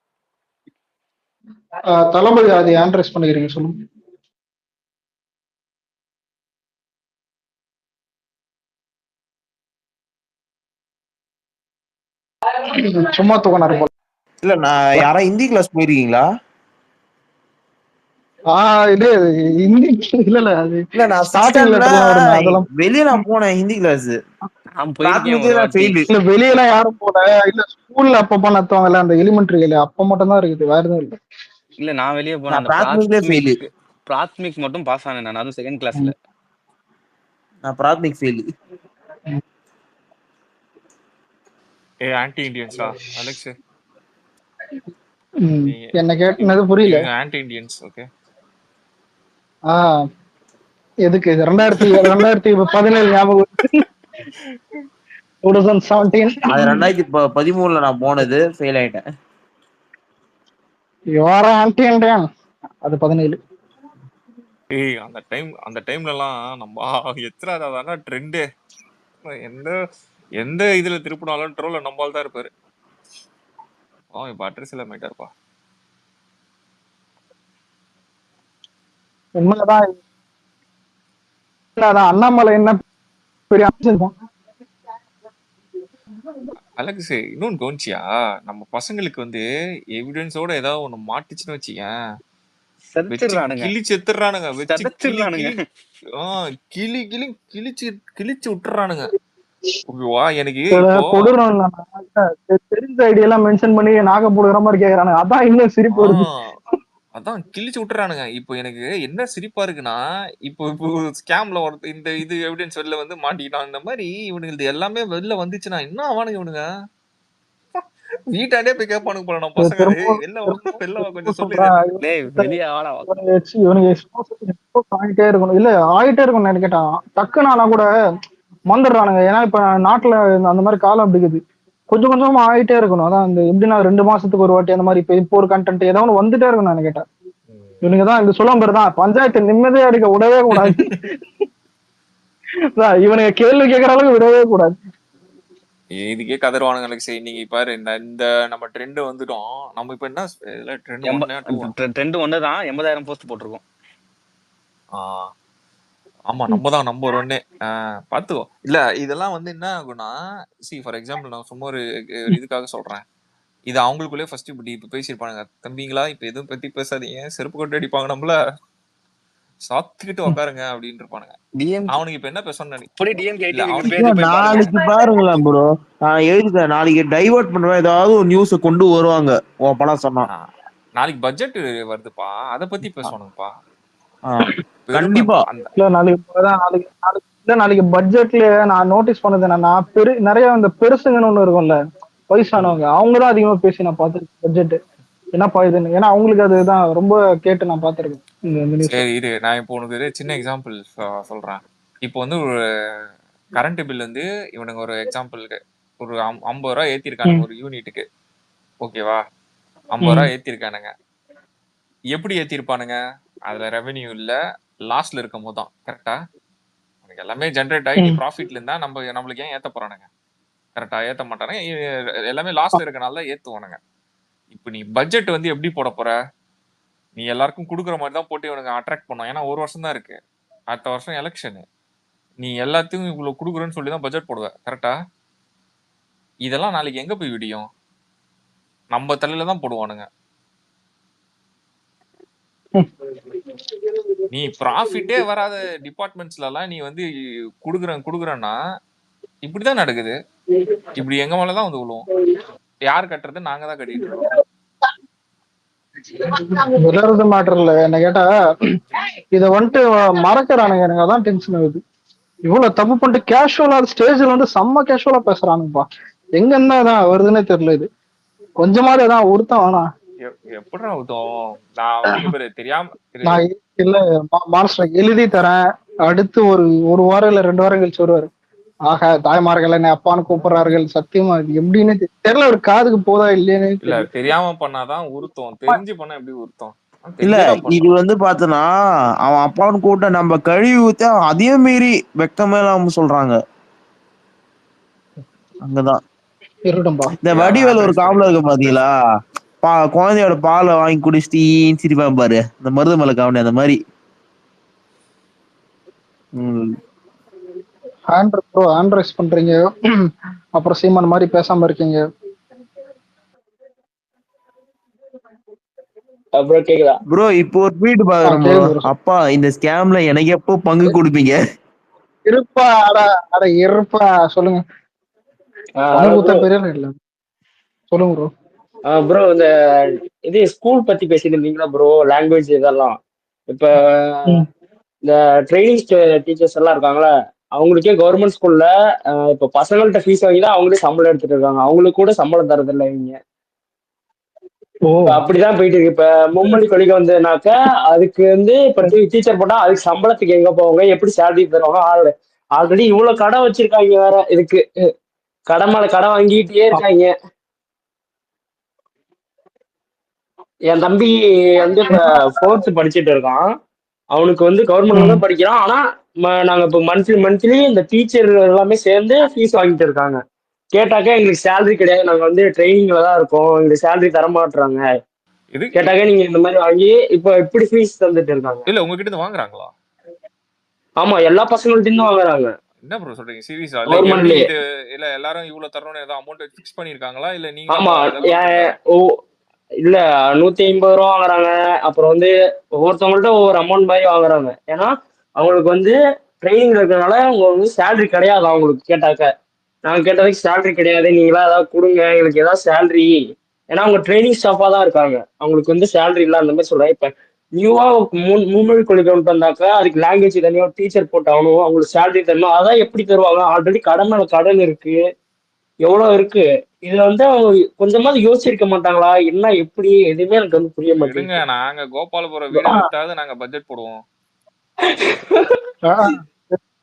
தளபதி அது ஆண்ட்ரஸ் பண்ணிக்கிறீங்க சொல்லுங்க. சும்மா தூக்கினாரு போல. இல்ல நான் யாரா ஹிந்தி கிளாஸ் போயிருக்கீங்களா? இது ஹிந்தி இல்ல அது இல்ல நான் ஸ்டார்டிங் லெட்டர்லாம் வருமே அதெல்லாம் வெளியே நான் போனேன் ஹிந்தி கிளாஸ். நான் போயிருக்கேன் ஒரு வாட்டி. இல்ல வெளியெல்லாம் யாரும் போல. இல்ல ஸ்கூல்ல அப்பப்ப நடத்துவாங்கல்ல அந்த எலிமெண்ட்ரியில அப்ப மட்டும் தான் இருக்குது, வேற எதுவும் இல்ல. இல்ல நான் வெளியே போனேன். நான் அந்த பிராத்மிக்லயே ஃபெயில். பிராத்மிக் மட்டும் பாஸ் ஆனேன் நான், அதுவும் செகண்ட் கிளாஸ்ல. நான் பிராத்மிக் ஃபெயில். ஆன்டி இண்டியன்ஸா அலெக்ஸ்? என்ன கேட்டது புரியல. Anti Indians. ஓகே. எதுக்கு 2017 ஞாபகம்? 2017 அது 2013 நான் போனது ஃபெயில் ஆயிட்டேன். யுவர் ஆன்டி இண்டியன் அது 17. அந்த டைம்லலாம் நம்ம எத்தனை ட்ரெண்டு, எந்த இதுல திருப்பினாலும் ட்ரோல நம்மால் தான் இருப்பாரு. இப்ப அட்ரஸ் எல்லாம் போயிட்டாருப்பா. உண்மைதான். அண்ணாமலை என்ன பெரிய அலெக்ஸ் இன்னொன்னு கவனிச்சியா, நம்ம பசங்களுக்கு வந்து எவிடன்ஸோட ஏதாவது ஒண்ணு மாட்டுச்சுன்னு வச்சுக்கேன், கிழிச்சு எடுத்துறானுங்க. கிழிச்சு விட்டுறானுங்க. எனக்கு தெரிஞ்ச ஐடியெல்லாம் மென்ஷன் பண்ணி நாக போடுற மாதிரி கேக்குறானுங்க. அதான் இன்னும் சிரிப்பு வருது. அதான் கிழிச்சு விட்டுறானுங்க. இப்போ எனக்கு என்ன சிரிப்பா இருக்குன்னா, இப்போ ஸ்கேம்ல இந்த இது எவிடன்ஸ் வெளில வந்து மாட்டிக்கிட்டான். இந்த மாதிரி இவனுக்கு எல்லாமே வெளில வந்துச்சுன்னா என்ன ஆவானுங்க இவனுங்க? வீட்டாண்டே போய் கேட்பானுங்க போல நம்ம பசங்க. வெளில கொஞ்சம் சொல்லி ஆகிட்டே இருக்கணும். இல்ல ஆகிட்டே இருக்கணும் கேட்டா டக்குன்னு ஆனா கூட வந்துடுறானுங்க. ஏன்னா இப்ப நாட்டுல அந்த மாதிரி காலம் அப்படிங்குது. கொஞ்சம் கொஞ்சமா ஆகிட்டே இருக்கணும். அதான் இந்த எப்படின்னா 2 மாசத்துக்கு ஒரு வாட்டி அந்த மாதிரி இப்போ ஒரு கண்டென்ட் ஏதாவது ஒன்று வந்துட்டே இருக்கணும். நான் கேட்டேன் இவனுங்கதான் இந்த சொல்லும் பேர் தான் பஞ்சாயத்து நிம்மதியா இருக்க விடவே கூடாது. இவனுங்க கேள்வி கேட்கற அளவுக்கு விடவே கூடாது. இதுக்கே கதறுவானுங்க அலெக்ஸ். நீங்க பாரு இந்த நம்ம ட்ரெண்ட் வந்துட்டோம். நம்ம இப்ப என்ன ட்ரெண்ட் ஒண்ணுதான் 80,000 போஸ்ட் போட்டிருக்கோம். ஆமா நம்ம தான் நம்பர் 1. பாத்துக்கோ. இல்ல இதெல்லாம் வந்து என்ன ஆகும்னா, ஃபார் எக்ஸாம்பிள் நான் சும்மா ஒரு இதுக்காக சொல்றேன். இது அவங்களுக்குள்ளே ஃபர்ஸ்ட் இப்ப பேசியிருப்பானுங்க. தம்பிங்களா இப்ப எதுவும் பத்தி பேசாதீங்க, செருப்பு கொண்டு அடிப்பாங்க நம்மள, சாத்துக்கிட்டு உட்காருங்க அப்படின்னு இருப்பானுங்க. அவனுக்கு இப்ப என்ன பேசணும்னு நாளைக்கு பாருங்களேன் ப்ரோ, நான் எழுதிட்டேன். நாளைக்கு டைவர்ட் பண்ணுவேன், ஏதாவது ஒரு நியூஸ கொண்டு வருவாங்க. படம் சொன்னா நாளைக்கு பட்ஜெட் வருதுப்பா, அத பத்தி பேசணும்ப்பா கண்டிப்பா. நாளைக்கு பட்ஜெட்ல நான் நோட்டீஸ் பண்ணது என்னன்னா, நிறைய இந்த பெருசுங்கன்னு ஒண்ணு இருக்கும்ல, வயசானவங்க, அவங்கதான் அதிகமா பேசி நான் பாத்துருக்கேன். பட்ஜெட் என்னப்பா இதுன்னு. ஏன்னா அவங்களுக்கு அதுதான் ரொம்ப கேட்டு நான் பாத்துருக்கேன். சரி இது நான் இப்போ உனக்கு சின்ன எக்ஸாம்பிள் சொல்றேன். இப்போ வந்து ஒரு கரண்ட் பில் வந்து இவனுங்க ஒரு எக்ஸாம்பிளுக்கு ஒரு 50 ரூபா ஏத்திருக்கானுங்க ஒரு யூனிட்டுக்கு. ஓகேவா? 50 ரூபா ஏத்திருக்கானுங்க. எப்படி ஏத்திருப்பானுங்க? அதுல ரெவென்யூ இல்ல, லாஸ்ட்ல இருக்கும் போது தான். கரெக்டா? உனக்கு எல்லாமே ஜென்ரேட் ஆகி நீ ப்ராஃபிட்ல இருந்தா நம்மளுக்கு ஏன் ஏத்த போறானுங்க? கரெக்டா? ஏத்த மாட்டானுங்க. எல்லாமே லாஸ்ட்ல இருக்கனால தான் ஏத்துவானுங்க. இப்ப நீ பட்ஜெட் வந்து எப்படி போட போற? நீ எல்லாருக்கும் கொடுக்குற மாதிரி தான் போட்டு இவனுங்க அட்ராக்ட் பண்ணும். ஏன்னா 1 வருஷம் தான் இருக்கு, அடுத்த வருஷம் எலெக்ஷனு. நீ எல்லாத்தையும் இவ்வளவு கொடுக்குறேன்னு சொல்லி தான் பட்ஜெட் போடுவ. கரெக்டா? இதெல்லாம் நாளைக்கு எங்க போய் விடியும்? நம்ம தலையில தான் போடுவானுங்க. நீ ப்ராஃபிட்டே வராத டிபார்ட்மெண்ட்ஸ்ல எல்லாம் நீ வந்து குடுக்குறன்னா இப்படிதான் நடக்குது. இப்படி எங்க மேலதான் வந்து விழுவோம். யார் கட்டுறது? நாங்க தான் கட்டிட்டு இருக்கோம். விளையாடுறது மேட்டர் இல்ல. என்ன கேட்டா இத வந்துட்டு மறக்கிறானுங்க. எனக்கு அதான் டென்ஷன் ஆகுது. இவ்வளவு தப்பு பண்ணிட்டு கேஷுவலா ஸ்டேஜ்ல வந்து செம்ம கேஷுவலா பேசுறானுப்பா. எங்க என்னதான் வருதுன்னே தெரியல. இது கொஞ்சமாவது தான் ஒருத்தன் வேணாம். எப்படா உதவும்? நான் தெரியாம இல்ல மாஸ்டர் எழுதி தரேன், அடுத்து ஒரு வாரம் இல்ல 2 வாரம் கழிச்சு வருவாரு. ஆக தாய்மார்கள் என்ன அப்பான்னு கூப்பிடுறார்கள். சத்தியமா இது எப்படின்னு தெரியல. ஒரு காதுக்கு போதா இல்லையானே இல்ல. தெரியாம பண்ணாதான் உருத்தம், தெரிஞ்சு பண்ணா எப்படி உருத்தம்? இல்ல இது வந்து பாத்தனா அவன் அப்பான்னு கூட்ட நம்ம கழுவி ஊத்த அதே மீறி வெக்கமே இல்லாம சொல்றாங்க. அங்கதான் இந்த வடிவேல ஒரு காமெடி இருக்கு பாத்தீங்களா, குழந்தையோட பாலை வாங்கி குடிச்சிட்டு சிரிப்பான் பாரு, இந்த மருதமலை காமெடி அந்த மாதிரி. ஹேண்ட் ரைஸ் பண்றீங்க, அப்புறம் சீமான் மாதிரி பேசாம இருக்கீங்க. அப்புறம் கேக்குதா? ப்ரோ இப்போ ஒரு ட்வீட் பாக்குறோம் ப்ரோ. கேக்குது bro. அப்பா இந்த ஸ்கேம்ல எனக்கு எப்போ பங்கு கொடுப்பீங்க? இருப்பா அட இருப்பா சொல்லுங்க. பணம் அதான் கொடுத்தா ப்ரோ. பெரிய இல்ல சொல்லுங்க ப்ரோ. ப்ரோ இந்த இது ஸ்கூல் பத்தி பேசிட்டு இருந்தீங்களா ப்ரோ, லாங்குவேஜ் இதெல்லாம். இப்ப இந்த ட்ரைனிங் டீச்சர்ஸ் எல்லாம் இருக்காங்களா, அவங்களுக்கே கவர்மெண்ட் ஸ்கூல்ல இப்ப பசங்கள்ட்ட ஃபீஸ் வாங்கி தான் அவங்களே சம்பளம் எடுத்துட்டு இருக்காங்க. அவங்களுக்கு கூட சம்பளம் தரதில்லை இவங்க. ஓ இப்ப அப்படிதான் போயிட்டு இருக்கு. இப்ப மும்மொழி கொள்கை வந்ததுனாக்க அதுக்கு வந்து இப்ப டீச்சர் போட்டா அதுக்கு சம்பளத்துக்கு எங்க போவாங்க, எப்படி சேலரி தருவாங்க? ஆல்ரெடி இவ்வளவு கடை வச்சிருக்காங்க வேற, இதுக்கு கடை மேல கடை வாங்கிட்டே இருக்காங்க. என் தம்பி வந்து இப்ப 4th படிச்சுட்டு இருக்கான். அவனுக்கு வந்து கவர்மெண்ட்ல தான் படிக்கிறான். ஆனா நாங்க இப்ப மந்த்லி இந்த டீச்சர் எல்லாமே சேர்ந்து ஃபீஸ் வாங்கிட்டு இருக்காங்க. கேட்டாக்க எங்களுக்கு சேலரி கிடையாது, நாங்க வந்து ட்ரைனிங்ல தான் இருக்கோம், எங்களுக்கு சேலரி தர மாட்டாங்க. இது கேட்டாக்க நீங்க இந்த மாதிரி வாங்கி இப்ப இப்படி ஃபீஸ் தந்துட்டு இருக்காங்க. இல்ல உங்ககிட்ட இருந்து வாங்குறாங்களா? ஆமா, எல்லா பசங்கள்ட்ட வாங்குறாங்க என்ன ப்ரோ சொல்றீங்க? சீரியஸா? லைக் எப்படி கவர்மெண்ட்லயே. இது? இல்ல எல்லாரும் இவ்வளவு தரணும்னு ஏதாவது அமௌண்ட் ஃபிக்ஸ் பண்ணிருக்காங்களா இல்ல நீங்க தான் ஆமா, ஏதாவது கொடுத்தீங்களா? இல்ல 150 ரூபா வாங்குறாங்க. அப்புறம் வந்து ஒவ்வொருத்தவங்கள்ட்ட ஒவ்வொரு அமௌண்ட் மாதிரி வாங்குறாங்க. ஏன்னா அவங்களுக்கு வந்து ட்ரைனிங் இருக்கிறதுனால அவங்க வந்து சேலரி கிடையாது. அவங்களுக்கு கேட்டாக்க நாங்க கேட்டதுக்கு சேலரி கிடையாது, நீங்களா ஏதாவது கொடுங்க எங்களுக்கு ஏதாவது சேலரி. ஏன்னா அவங்க ட்ரைனிங் ஸ்டாஃபா தான் இருக்காங்க, அவங்களுக்கு வந்து சேலரி இல்ல அந்த மாதிரி சொல்றேன். இப்ப நியூவா மும்மொழி கொள்கை கொண்டு வந்தாக்கா அதுக்கு லாங்குவேஜ் தனியாக டீச்சர் போட்டாகணும், அவங்களுக்கு சேலரி தரணும். அதான் எப்படி தருவாங்க? ஆல்ரெடி கடன் மேல கடன் இருக்கு, எவ்வளவு இருக்கு. இதுல வந்து அவங்க கொஞ்சமாவது யோசிச்சிருக்க மாட்டாங்களா? என்ன எப்படி எதுவுமே எனக்கு வந்து புரிய விடுங்க, மாட்டேங்குது. நாங்க கோபாலபுரம் வீடு வித்தாவது நாங்க பட்ஜெட் போடுவோம்.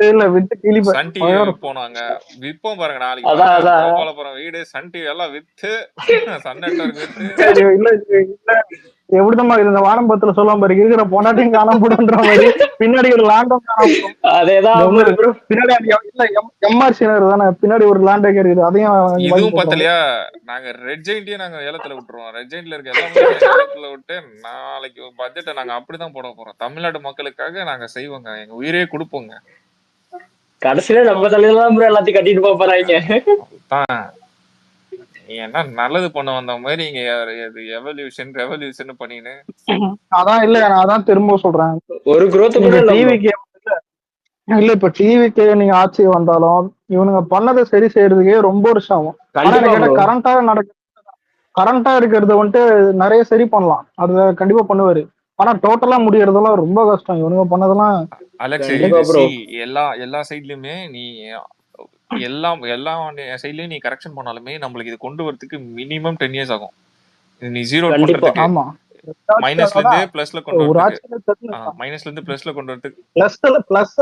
இல்ல விட்டு கிளி சன் டிவி விற்போம், நாங்க விற்போம் பாருங்க. நாளைக்கு அதான் பாருங்க, அதான் கோபாலபுரம் வீடு, சன் டிவி எல்லாம் வித்து, சன் நெட்வொர்க் வித்து. இல்ல இல்ல எப்படிதான் இந்த வானம்பத்துல சொல்லுவான் பாரு, இருக்கிற பொண்டாட்டியும் காணாம போடுன்ற மாதிரி பின்னாடி ஒரு லேண்டும் காணாம போடும். அதேதான் bro. பின்னாடி எம்ஆர்சி தானே, பின்னாடி ஒரு லேண்ட் இருக்குது, அதையும் வாங்கி இதுவும் போட்டுருவாங்க. பத்தலையா? நாங்க ரெட் ஜெயின்ட்டே நாங்க ஏலத்துல விட்டுருவோம். ரெட் ஜெயின்ட்ல இருக்க எல்லாமே ஏலத்துல விட்டு நாளைக்கு பட்ஜெட்டை நாங்க அப்படிதான் போட போறோம். தமிழ்நாடு மக்களுக்காக நாங்க செய்வோங்க, எங்க உயிரே கொடுப்போங்க. கடைசியில நம்ம தலையில தான் bro எல்லாத்தையும் கட்டிட்டு போறாங்க. என்ன நல்லது பண்ண வந்த மாதிரி இங்க ரெவல்யூஷன் பண்ணின்னு. அதான் இல்ல நான் அதான் திரும்ப சொல்றேன், ஒரு growth கூட இல்ல bro. டிவிக்கு இல்ல இப்ப டிவிக்கு நீங்க ஆட்சி வந்தாலும் இவனுங்க பண்ணதை சரி செய்யறதுக்கே ரொம்ப வருஷம் ஆகும். ஆனா கண்டிப்பா எனக்கு bro. கரண்டா இருக்கிறது வந்துட்டு நிறைய சரி பண்ணலாம், அது கண்டிப்பா பண்ணுவாரு. ஆனா டோட்டலா முடியறதெல்லாம் ரொம்ப கஷ்டம் இவனுங்க பண்ணதெல்லாம். அலெக்ஸ், கண்டிப்பா இது bro. எல்லா சைட்லயுமே நீ எல்லா சைட்லயும் நீ கரெக்ஷன் பண்ணாலுமே நம்மளுக்கு இது கொண்டு வரதுக்கு மினிமம் 10 years ஆகும். நீ ஜீரோ கண்டிப்பா. பண்றதுக்கு, ஆமா, மைனஸ்ல இருந்து பிளஸ்ல கொண்டு ஒரு வரதுக்கு, ஆட்சியில மைனஸ்ல இருந்து பிளஸ்ல கொண்டு வரதுக்கு. பிளஸ்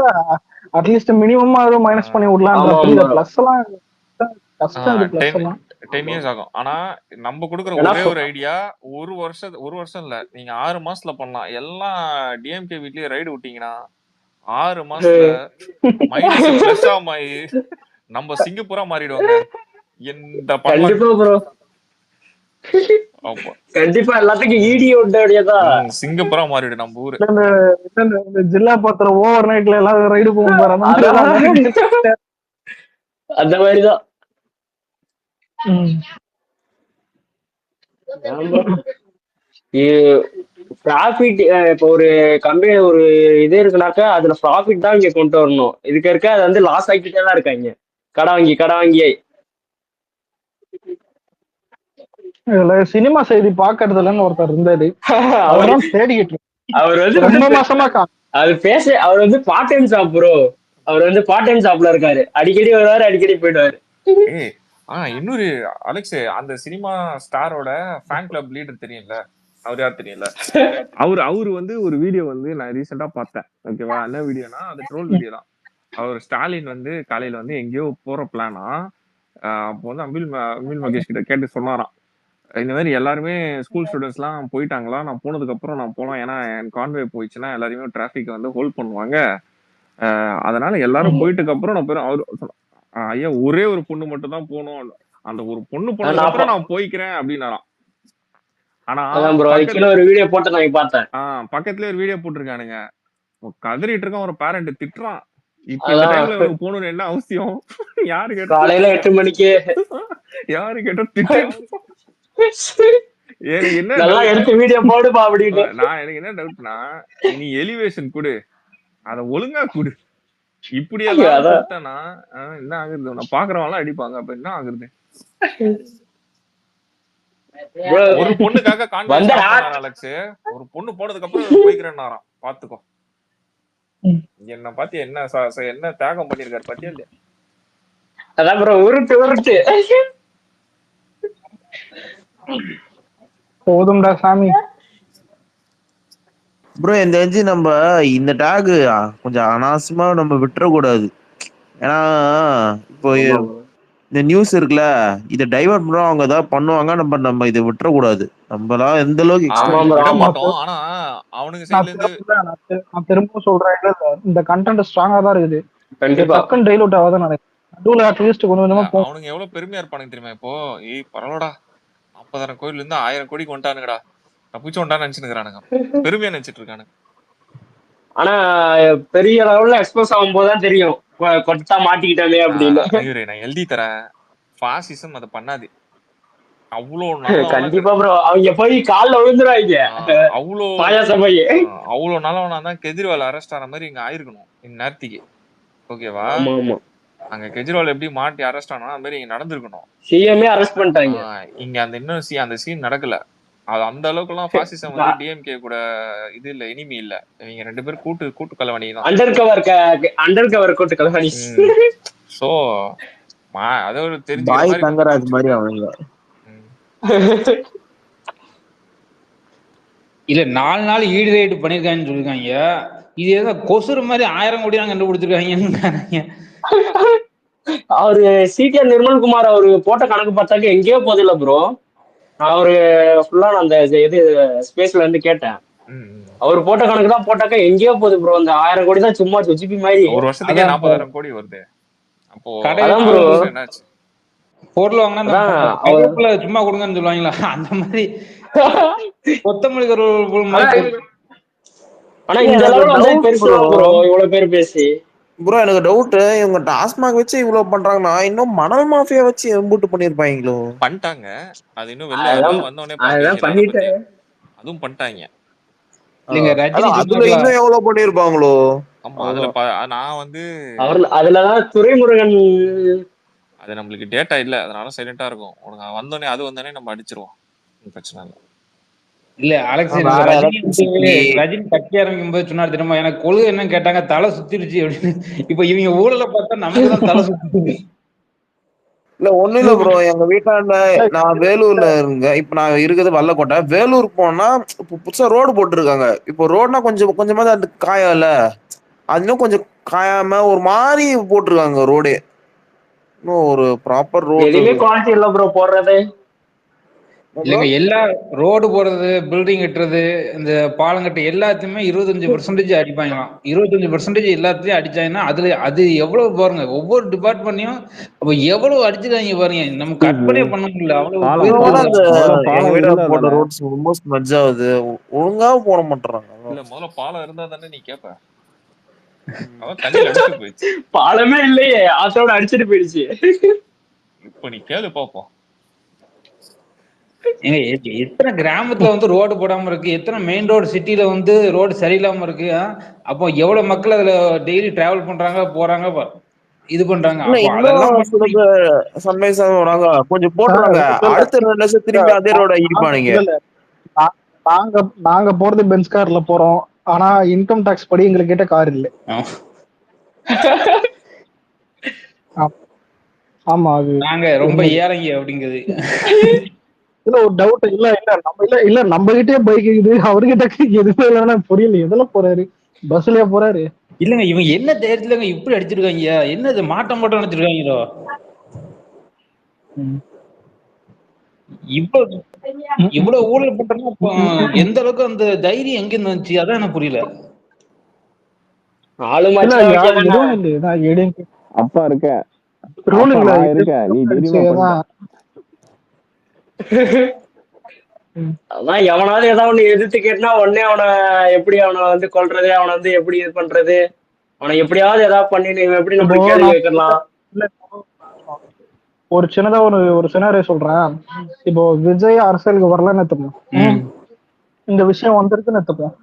அட்லீஸ்ட் மினிமமா மைனஸ் பண்ணி விடலான்ற ஆமா புரியல. bro. பிளஸ் எல்லாம் கஷ்டம், இது பிளஸ் 10 எல்லாம் 10 years ஆகும். ஆனா நம்ம கொடுக்குற ஏன்னா ஒரே ஒரு ஐடியா ஒரு வருஷம் இல்ல, நீங்க 6 மாசத்துல பண்ணலாம். எல்லாம் டிஎம்கே வீட்லயே ரைடு விட்டீங்கன்னா 6 மாசத்துல மைனஸ் பிளஸ் ஆமாயி நம்ம சிங்கப்பூரா மாறிடுவாங்க. இந்த பண்ணலாம். கண்டிப்பா bro. ஆமா, கண்டிப்பா எல்லாத்துக்கும் ஈடி விட்டபடியேதான். சிங்கப்பூரா மாறிடும் நம்ம ஊரு. இந்த ஜில்லா பாத்திரம் ஓவர் நைட்ல எல்லாம் ரைடு போகும் பாரு, அந்த மாதிரிதான். ப்ராஃபிட் இப்போ ஒரு கம்பெனி ஒரு இது இருக்குனாக்கா அதுல ப்ராஃபிட் தான் இங்க கொண்டு வரணும். இதுக்கு இருக்க அது வந்து லாஸ் ஆகிட்டே தான் இருக்காங்க, கடை வாங்கி. இதுல சினிமா செய்தி பாக்குறதுலன்னு ஒருத்தர் இருந்தாரு, அவர்தான் தேடிக்கிட்டு அவர் வந்து ரொம்ப மாசமா அவர் வந்து பார்ட் டைம் ஜாப் ப்ரோ. அவர் வந்து பார்ட் டைம் ஜாப்ல இருக்காரு, அடிக்கடி வருவாரு அடிக்கடி போயிடுவாரு. இன்னொரு அலெக்ஸ், அந்த சினிமா ஸ்டாரோட ஃபேன் கிளப் லீடர் தெரியும்ல, அவர் யார் தெரியல? அவரு வந்து ஒரு வீடியோ வந்து நான் ரீசெண்டா பார்த்தேன். ஓகேவா? என்ன வீடியோனா அது ட்ரோல் வீடியோ தான். அவர் ஸ்டாலின் வந்து காலையில வந்து எங்கேயோ போற பிளானா, அப்போ வந்து அமில் மகேஷ் கிட்ட கேட்டு சொன்னாராம், இந்த மாதிரி எல்லாருமே ஸ்கூல் ஸ்டூடெண்ட்ஸ் எல்லாம் போயிட்டாங்களா, நான் போனதுக்கு அப்புறம் நான் போலாம், ஏன்னா என் கான்வே போயிடுச்சுன்னா எல்லாருமே டிராபிக் வந்து ஹோல்ட் பண்ணுவாங்க, அதனால எல்லாரும் போயிட்டுக்கு அப்புறம் நான் போயிடும். அவரு ஐயா ஒரே ஒரு பொண்ணு மட்டும் தான் போகணும், அந்த ஒரு பொண்ணு போனதுக்கு அப்புறம் நான் போய்க்கிறேன் அப்படின்னாராம். ஆனா ஒரு வீடியோ போட்டு நான் பார்த்தேன். பக்கத்துலயே ஒரு வீடியோ போட்டிருக்கானுங்க, கதறிட்டு இருக்கான், ஒரு பேரண்ட் திட்டுறான், இப்ப இந்த டைம்ல இவனுக்கு போகணும்னு என்ன அவசியம்? யாரு கேட்டா காலையில 8 மணிக்கு யாரு கேட்டா திட்டு. எனக்கு என்ன நல்லா டவுட், எடுத்து வீடியோ போடுப்பா அப்படின்னு. எனக்கு என்ன டவுட்னா, நீ எலிவேஷன் கொடு, அத ஒழுங்கா கொடு. இப்படி எல்லாம் அதான் கொடுத்தனா என்ன ஆகுறது? நான் பாக்குறவங்க அடிப்பாங்க, அப்ப என்ன ஆகுறது? bro, ஒரு பொண்ணுக்காக கான்வே வந்த ஸ்டாப் hack பண்ணாரு அலெக்ஸ். ஒரு பொண்ணு போனதுக்கு அப்புறம் போய்க்கிறேன்னாராம். பாத்துக்கோ, என்ன பாத்தி என்ன என்ன தியாகம் பண்ணிருக்காரு பாத்தியா இல்லையா? அதான் ப்ரோ உருட்டு உருட்டு. போதும்டா சாமி. ப்ரோ இந்த எஞ்சி நம்ம இந்த டேக் கொஞ்சம் அனாவசியமா நம்ம விட்டுறக்கூடாது. ஏன்னா இப்போ ஆமா bro. இந்த நியூஸ் இருக்குல்ல, இதை டைவர்ட் பண்ணா அவங்க ஏதாவது பண்ணுவாங்க. நம்ம இதை விட்டுறக்கூடாது. நம்மளா எந்த அளவுக்கு ஆமா எக்ஸ்டென்ட் bro, விட ஆமா. மாட்டோம். ஆனா அவனுங்க நான் சைடுல இருந்து நான் திரும்ப சொல்றேன், இல்ல இந்த கண்டென்ட் ஸ்ட்ராங்கா தான் இருக்குது. இது கண்டிப்பா டக்குன்னு டைலூட் ஆகாதான் நினைக்கிறேன். நடுவுல அட்லீஸ்ட் கொஞ்சம் கொஞ்சமா போகும். அவனுங்க எவ்வளவு பெருமையா இருப்பானுங்க தெரியுமா? இப்போ பரவாயில்லடா, 40,000 கோயில்ல இருந்து 1000 கோடிக்கு வந்துட்டானுங்கடா, தப்பிச்சு வந்துட்டான்னு நினைச்சுக்கிறானுங்க, பெருமையா நினைச்சிட்டு இருக்கானுங்க. ஆனா பெரிய லெவல்ல எக்ஸ்போஸ் ஆகும் போதுதான் தெரியும் கொட்டா மாட்டிக்கிட்டோமே அப்படின்னு. இவரு நான் எழுதி தரேன், பாசிசம் அதை பண்ணாது. அவ்வளவு நல்லவனா கண்டிப்பா ப்ரோ, அவங்க போய் கால்ல விழுந்துருவாங்க அவ்வளோ பாயாசம் போய். அவ்வளவு நல்லவனா தான் கெஜ்ரிவால் அரெஸ்ட் ஆன மாதிரி இங்க ஆயிருக்கணும் இந்நேரத்துக்கு. ஓகேவா? ஆமா ஆமா, அங்க கெஜ்ரிவால் எப்படி மாட்டி அரெஸ்ட் ஆனா அது மாதிரி இங்க நடந்திருக்கணும். சிஎம்ஏ அரெஸ்ட் பண்ணிட்டாங்க. இங்க அந்த இன்னும் அந்த சீன் நடக்கல. அது அந்த அளவுக்கு எல்லாம் பாசிசம் வந்து டிஎம்கே கூட இது இல்ல, இனிமே இல்ல. இவங்க 2 பேரும் கூட்டு கலவணி தான். அண்டர் கவர் கூட்டு கலவணி. சோ அத ஒரு தெரிஞ்சுக்கிற பாய் மாதிரி தங்கராஜ் மாதிரி அவங்க. இல்ல 4 நாள் ஈடு ரைடு பண்ணிருக்காங்கன்னு சொல்லிருக்காங்க. இது ஏதோ கொசுறு மாதிரி 1000 கோடி தான் கண்டுபிடிச்சிருக்காங்க. அவரு சிடிஆர் நிர்மல்குமார் அவரு போட்ட கணக்கு பார்த்தாக்க எங்கேயோ போதில்ல ப்ரோ. அவரு ஃபுல்லா அந்த இது ஸ்பேஸ்ல இருந்து கேட்டேன். அவர் போட்ட கணக்கு தான் போட்டாக்க எங்கேயோ போகுது ப்ரோ. அந்த 1000 கோடி தான் சும்மா ஜிபி மாதிரி. ஒரு வருஷத்துக்கே 40,000 கோடி வருது. அப்போ என்னாச்சு? பொருள் வாங்கினா சும்மா கொடுங்கன்னு சொல்லுவாங்களா, அந்த மாதிரி கொத்தமல்லி கருவேப்பிலை. ஆனா இந்த லெவல் வந்து பெருசு ப்ரோ, இவ்வளவு பேர் பேசி. ப்ரோ எனக்கு டவுட், இவங்க டாஸ்மாக் வச்சு இவ்வளவு பண்றாங்கன்னா இன்னும் மணல் மாஃபியா வச்சு எம்பூட்டு பண்ணிருப்பாங்களோ? பண்ணிட்டாங்க. அது இன்னும் வெளில வந்தோடனே பண்ணிட்டு அதுவும் பண்ணிட்டாங்க. இல்லங்க ரஜினி அதுல இன்னும் எவ்வளவு பண்ணிருப்பாங்களோ? ஆமா, அதுல நான் வந்து அதுலதான் துரைமுருகன். அது நம்மளுக்கு டேட்டா இல்ல, அதனால சைலண்டா இருக்கும். உனக்கு வந்தோடனே அது வந்தோடனே நம்ம அடிச்சிருவோம், பிரச்சனை இல்லை. இல்ல அலெக்ஸ், ரஜினி கட்சி ஆரம்பிக்கும் போது சொன்னார் தெரியுமா, எனக்கு கொள்கை என்னன்னு கேட்டாங்க, தலை சுத்திருச்சு அப்படின்னு. இப்ப இவங்க ஊழல பார்த்தா நமக்கு தான் தலை சுத்துது. இல்ல ஒண்ணு இல்ல ப்ரோ, எங்க வீட்டாண்ட நான் வேலூர்ல இருங்க, இப்ப நான் இருக்கிறது வல்லக்கோட்டை. வேலூர் போனா புதுசா ரோடு போட்டுருக்காங்க. இப்போ ரோடுனா கொஞ்சம் கொஞ்சமா அது காயம் இல்ல, அது இன்னும் கொஞ்சம் காயாம ஒரு மாதிரி போட்டிருக்காங்க ரோடு. இன்னும் ஒரு ப்ராப்பர் ரோடு எதுவுமே குவாலிட்டி இல்ல ப்ரோ போடுறது. இல்லைங்க, எல்லா ரோடு போடுறது, பில்டிங் கட்டுறது, இந்த பாலம் கட்டு எல்லாத்தையுமே 25% அடிப்பாங்களாம். 25% எல்லாத்தையும் அடிச்சாங்கன்னா அதுல அது எவ்வளவு பாருங்க, ஒவ்வொரு டிபார்ட்மெண்ட்லயும் அப்ப எவ்வளவு அடிச்சிருக்காங்க பாருங்க, நம்ம கற்பனையே பண்ண முடியல. அவ்வளவு போட்ட ரோட்ஸ் ரொம்ப ஸ்மட்ஜ் ஆகுது, ஒழுங்கா போட மாட்டாங்க. இல்ல முதல்ல பாலம் இருந்தா தானே நீ கேப்ப. தண்ணியில அடிச்சு போயிடுச்சு. பாலமே இல்லையே, ஆத்தோட அடிச்சுட்டு போயிடுச்சு. இப்ப நீ கேளு பாப்போம். எத்தனை கிராமத்துல வந்து ரோடு போடாம இருக்கு, எத்தனை மெயின் ரோடு சிட்டில வந்து ரோடு சரியில்லாம இருக்கு. அப்போ எவ்வளவு மக்கள் அதுல டெய்லி டிராவல் பண்றாங்க, போறாங்க, இது பண்றாங்க. கொஞ்சம் போட்டுறாங்க, அடுத்த 2 வருஷம் திரும்பி அதே ரோட இடிப்பானுங்க. நாங்க போறது பென்ஸ் கார்ல போறோம், ஆனா இன்கம் டாக்ஸ் படி எங்களுக்கு கிட்ட கார் இல்ல. ஆமா, அது நாங்க ரொம்ப ஏறங்க அப்படிங்குது. இல்ல ஒரு டவுட், இல்ல நம்ம கிட்டே பைக் இருக்குது, அவர்கிட்ட எதுவுமே இல்லைன்னா புரியல, எதுல போறாரு, பஸ்லயே போறாரு. இல்லங்க இவங்க என்ன தைரியத்துலங்க இப்படி அடிச்சிருக்காங்க, என்னது மாட்டம் அடிச்சிருக்காங்களோ? இவ்வளவு ஊழல் பண்றோம்னா எந்த அளவுக்கு அந்த தைரியம் எங்க இருந்துச்சு, அதான் எனக்கு புரியல. அப்பா இருக்க அதான் எவனாவது ஏதாவது ஒண்ணு எதிர்த்து கேட்டா உடனே அவனை எப்படி அவனை வந்து கொல்றது, அவனை வந்து எப்படி இது பண்றது, அவனை எப்படியாவது ஏதாவது பண்ணி எப்படி நம்ம கேள்வி கேட்கலாம். ஒரு சின்னதா ஒரு சினாரியோ சொல்றேன். இப்போ விஜய் அரசியலுக்கு வரலன்னு எடுத்துப்போம். இந்த விஷயம் வந்திருக்குன்னு எடுத்துப்போம்.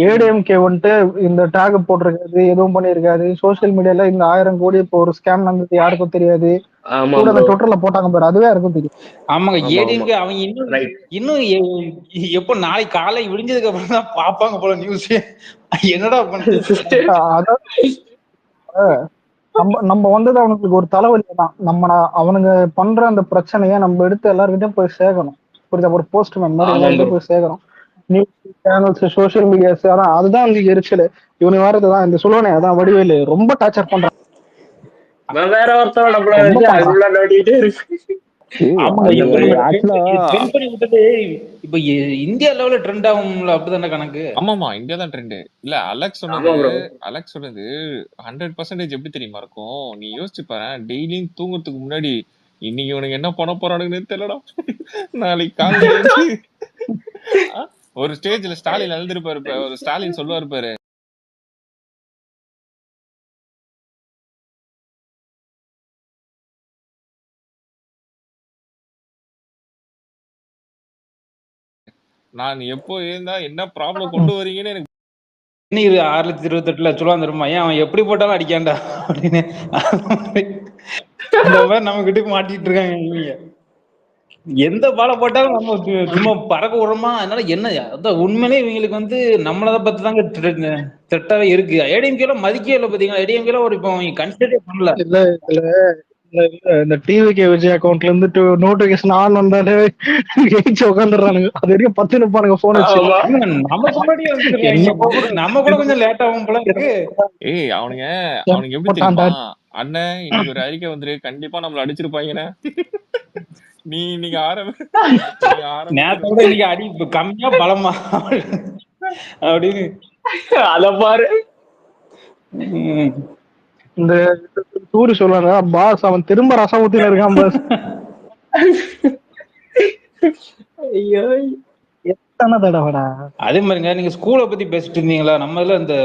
ஏடிஎம்கே வந்துட்டு இந்த டேக் போட்டிருக்காது, எதுவும் பண்ணியிருக்காது. சோசியல் மீடியால இந்த 1000 கோடி இப்போ ஒரு ஸ்கேம் நடந்தது யாருக்கும் தெரியாது. ஆமா கூட அந்த ப்ரோ. ட்விட்டர்ல போட்டாங்க பாரு, அதுவே யாருக்கும் தெரியும். ஆமாங்க. ஆமா ஆமா ஏடிஎம்கே அவங்க இன்னும் ரைட். இன்னும் எப்போ நாளைக்கு காலை விடிஞ்சதுக்கு அப்புறம் தான் பாப்பாங்க போல நியூஸ். என்னடா பண்ணிட்டு அதாவது நம்ம வந்தது அவனுக்கு ஒரு தலைவலி தான். அவனுங்க பண்ற அந்த பிரச்சனையை நம்ம எடுத்து எல்லாருக்கிட்டையும் போய் சேர்க்கணும். புரியுதா? ஒரு போஸ்ட் மேன் மாதிரி ஆமா எல்லாருக்கிட்டையும் ப்ரோ. போய் சேர்க்கணும். நியூஸ் சேனல்ஸ், சோசியல் மீடியாஸ், அதான் அதுதான் அங்க எரிச்சல். இவனு வேறதுதான் இந்த சொல்லுவானே, அதான் வடிவேலு ரொம்ப டார்ச்சர் பண்றான். அவன் வேற ஒருத்தன் நம்மள ரொம்ப வச்சு பண்றான். அதுக்குள்ள நோண்டிட்டே இருக்கு. ஆமாங்க. அது இப்ப நம்ம ஆக்சுவலா ட்ரெண்ட் பண்ணி விட்டது இப்ப இந்தியா லெவல்ல ட்ரெண்ட் ஆகும்ல, அப்படிதானே கணக்கு? ஆமாமா, இந்தியா தான் ட்ரெண்ட். இல்ல அலெக்ஸ் சொன்னது ஆமா ப்ரோ. 100% எப்படி தெரியுமா இருக்கும்? நீ யோசிச்சு பாரு, டெய்லியும் தூங்குறதுக்கு முன்னாடி இன்னைக்கு இவனுக்கு என்ன பண்ண போறானுங்கன்னு தெரியலடா. நாளைக்கு காலைல எழுந்து ஒரு ஸ்டேஜ்ல ஸ்டாலின் எழுந்திருப்பாரு, ஒரு ஸ்டாலின் சொல்லுவாரு பாரு, நான் எப்போ இருந்தா என்ன ப்ராப்ளம் கொண்டு வரீங்கன்னு எனக்கு 6,28,00,000 தருமா? ஏன் அவன் எப்படி போட்டாலும் அடிக்காண்டா அப்படின்னு. அந்த மாதிரி நம்ம கிட்ட மாட்டிட்டு இருக்காங்க இவங்க. எந்த பாலை போட்டாலும் நம்ம சும்மா பறக்க விடுறோமா? அதனால என்ன அதான் உண்மையிலே இவங்களுக்கு வந்து நம்மளதை பத்தி தாங்க திட்டாவே இருக்கு. ஏடிஎம்கே மதிக்கவே இல்லை பாத்தீங்களா? ஏடிஎம்கே ஒரு இப்போ கன்சிடரே பண்ணல. இல்ல இல்ல இல்ல இல்ல இந்த டிவிகே விஜய் அக்கௌண்ட்ல இருந்து நோட்டிபிகேஷன் ஆன் வந்தாலே ஜெயிச்சு உட்காந்துடுறானுங்க. அது வரைக்கும் 10 நிப்பானுங்க போன் வச்சு. ஆமா. நமக்கு முன்னாடியே வந்துருக்காங்க. நம்ம கூட கொஞ்சம் லேட் ஆகும் போல இருக்கு. ஏய் அவனுங்க எப்படி தெரியுமா? அண்ணன் இன்னைக்கு ஒரு அறிக்கை வந்துரு, கண்டிப்பா நம்மள அடிச்சிருப்பாங்கண்ணே. நீ இன்னைக்கு நேரத்தோட இன்னைக்கு அடி கம்மியா பலமா அப்படின்னு அத பாரு. இந்த சூரி சொல்லுவாங்க, பாஸ் அவன் திரும்ப ரசம் ஊத்தின இருக்கான் பாஸ். ஐயோ எத்தனை தடவைடா. அதே மாதிரிங்க நீங்க ஸ்கூலை பத்தி பேசிட்டு இருந்தீங்களா? நம்ம இதுல இந்த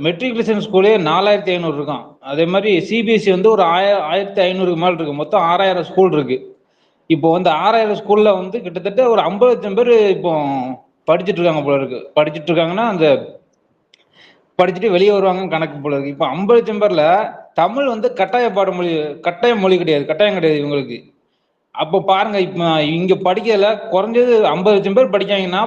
மெட்ரிகுலேஷன் ஸ்கூலே 4500 இருக்கான். அதே மாதிரி சிபிஎஸ்சி வந்து ஒரு 1500 மேல் இருக்கு. மொத்தம் 6000 ஸ்கூல் இருக்கு. இப்போ வந்து 6000 ஸ்கூல்ல வந்து கிட்டத்தட்ட ஒரு 50 லட்சம் பேர் இப்போ படிச்சுட்டு இருக்காங்க போல இருக்கு. படிச்சுட்டு இருக்காங்கன்னா அந்த படிச்சுட்டு வெளியே வருவாங்க கணக்கு போல இருக்கு. இப்போ 50 லட்சம் பேர்ல தமிழ் வந்து கட்டாய மொழி கிடையாது, கட்டாயம் கிடையாது இவங்களுக்கு. அப்போ பாருங்க, இப்ப இங்க படிக்கல குறைஞ்சது 50 லட்சம் பேர் படிக்காங்கன்னா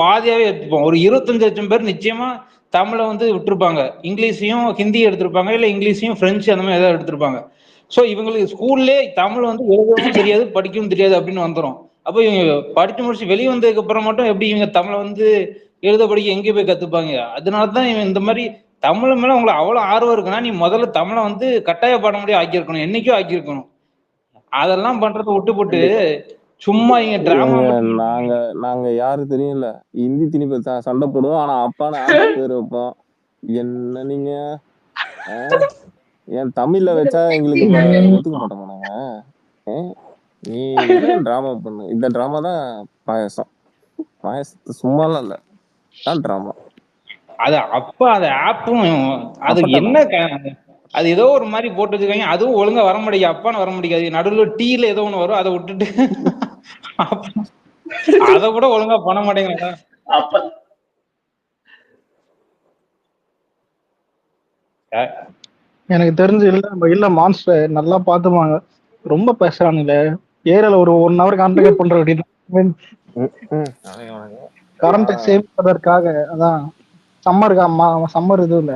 பாதியாவே எடுத்துப்போம். ஒரு 25 லட்சம் பேர் நிச்சயமா தமிழை வந்து விட்டுருப்பாங்க. இங்கிலீஷையும் ஹிந்தி எடுத்திருப்பாங்க, இல்ல இங்கிலீஷையும் பிரெஞ்சு அந்த மாதிரி ஏதாவது எடுத்திருப்பாங்க. ஸோ இவங்களுக்கு ஸ்கூல்லே தமிழ் வந்து எழுதவும் தெரியாது, படிக்கவும் தெரியாது அப்படின்னு வந்துடும். அப்போ இவங்க படிச்சு முடிச்சு வெளியே வந்ததுக்கு அப்புறம் மட்டும் எப்படி இவங்க தமிழை வந்து எழுத படிக்க எங்கே போய் கத்துப்பாங்க? அதனாலதான் இவன் இந்த மாதிரி தமிழ் மேல உங்களுக்கு அவ்வளவு ஆர்வம் இருக்குன்னா நீ முதல்ல தமிழை வந்து கட்டாய பாட முடியும் ஆக்கியிருக்கணும், என்னைக்கும் ஆக்கியிருக்கணும். அதெல்லாம் பண்றதை விட்டு போட்டு சும்மா இங்க டிராமா நாங்க யாரு தெரியல, இந்தி திணிப்பு சண்டை போடுவோம். ஆனா அப்பான ஆட்சி பேர் வைப்போம். என்ன நீங்க என் தமிழ்ல வச்சா எங்களுக்கு ஒத்துக்க மாட்டோமா நாங்க? நீ டிராமா பண்ணு. இந்த டிராமா தான் பாயசம். பாயசத்து சும்மாலாம் இல்ல, தான் டிராமா. அது அப்ப அது ஆப்பும் அது என்ன அது ஏதோ ஒரு மாதிரி போட்டு வச்சிருக்காங்க. அதுவும் ஒழுங்கா வர முடியாது, அப்பான்னு வர முடியாது. நடுவில் டீல ஏதோ ஒண்ணு வரும், அதை விட்டுட்டு அதை கூட ஒழுங்கா பண்ண மாட்டேங்கிறாங்க. அப்ப எனக்கு தெரிஞ்சு இல்ல மான்ஸ்டர் நல்லா பாத்துப்பாங்க. ரொம்ப பேசுறானுங்களே ஏரியால ஒரு 1 hour கான்ட்ரிபியூட் பண்ற அப்படின்னு கரண்ட் சேவ் பண்றதுக்காக. அதான் சம்மர் இது இல்ல.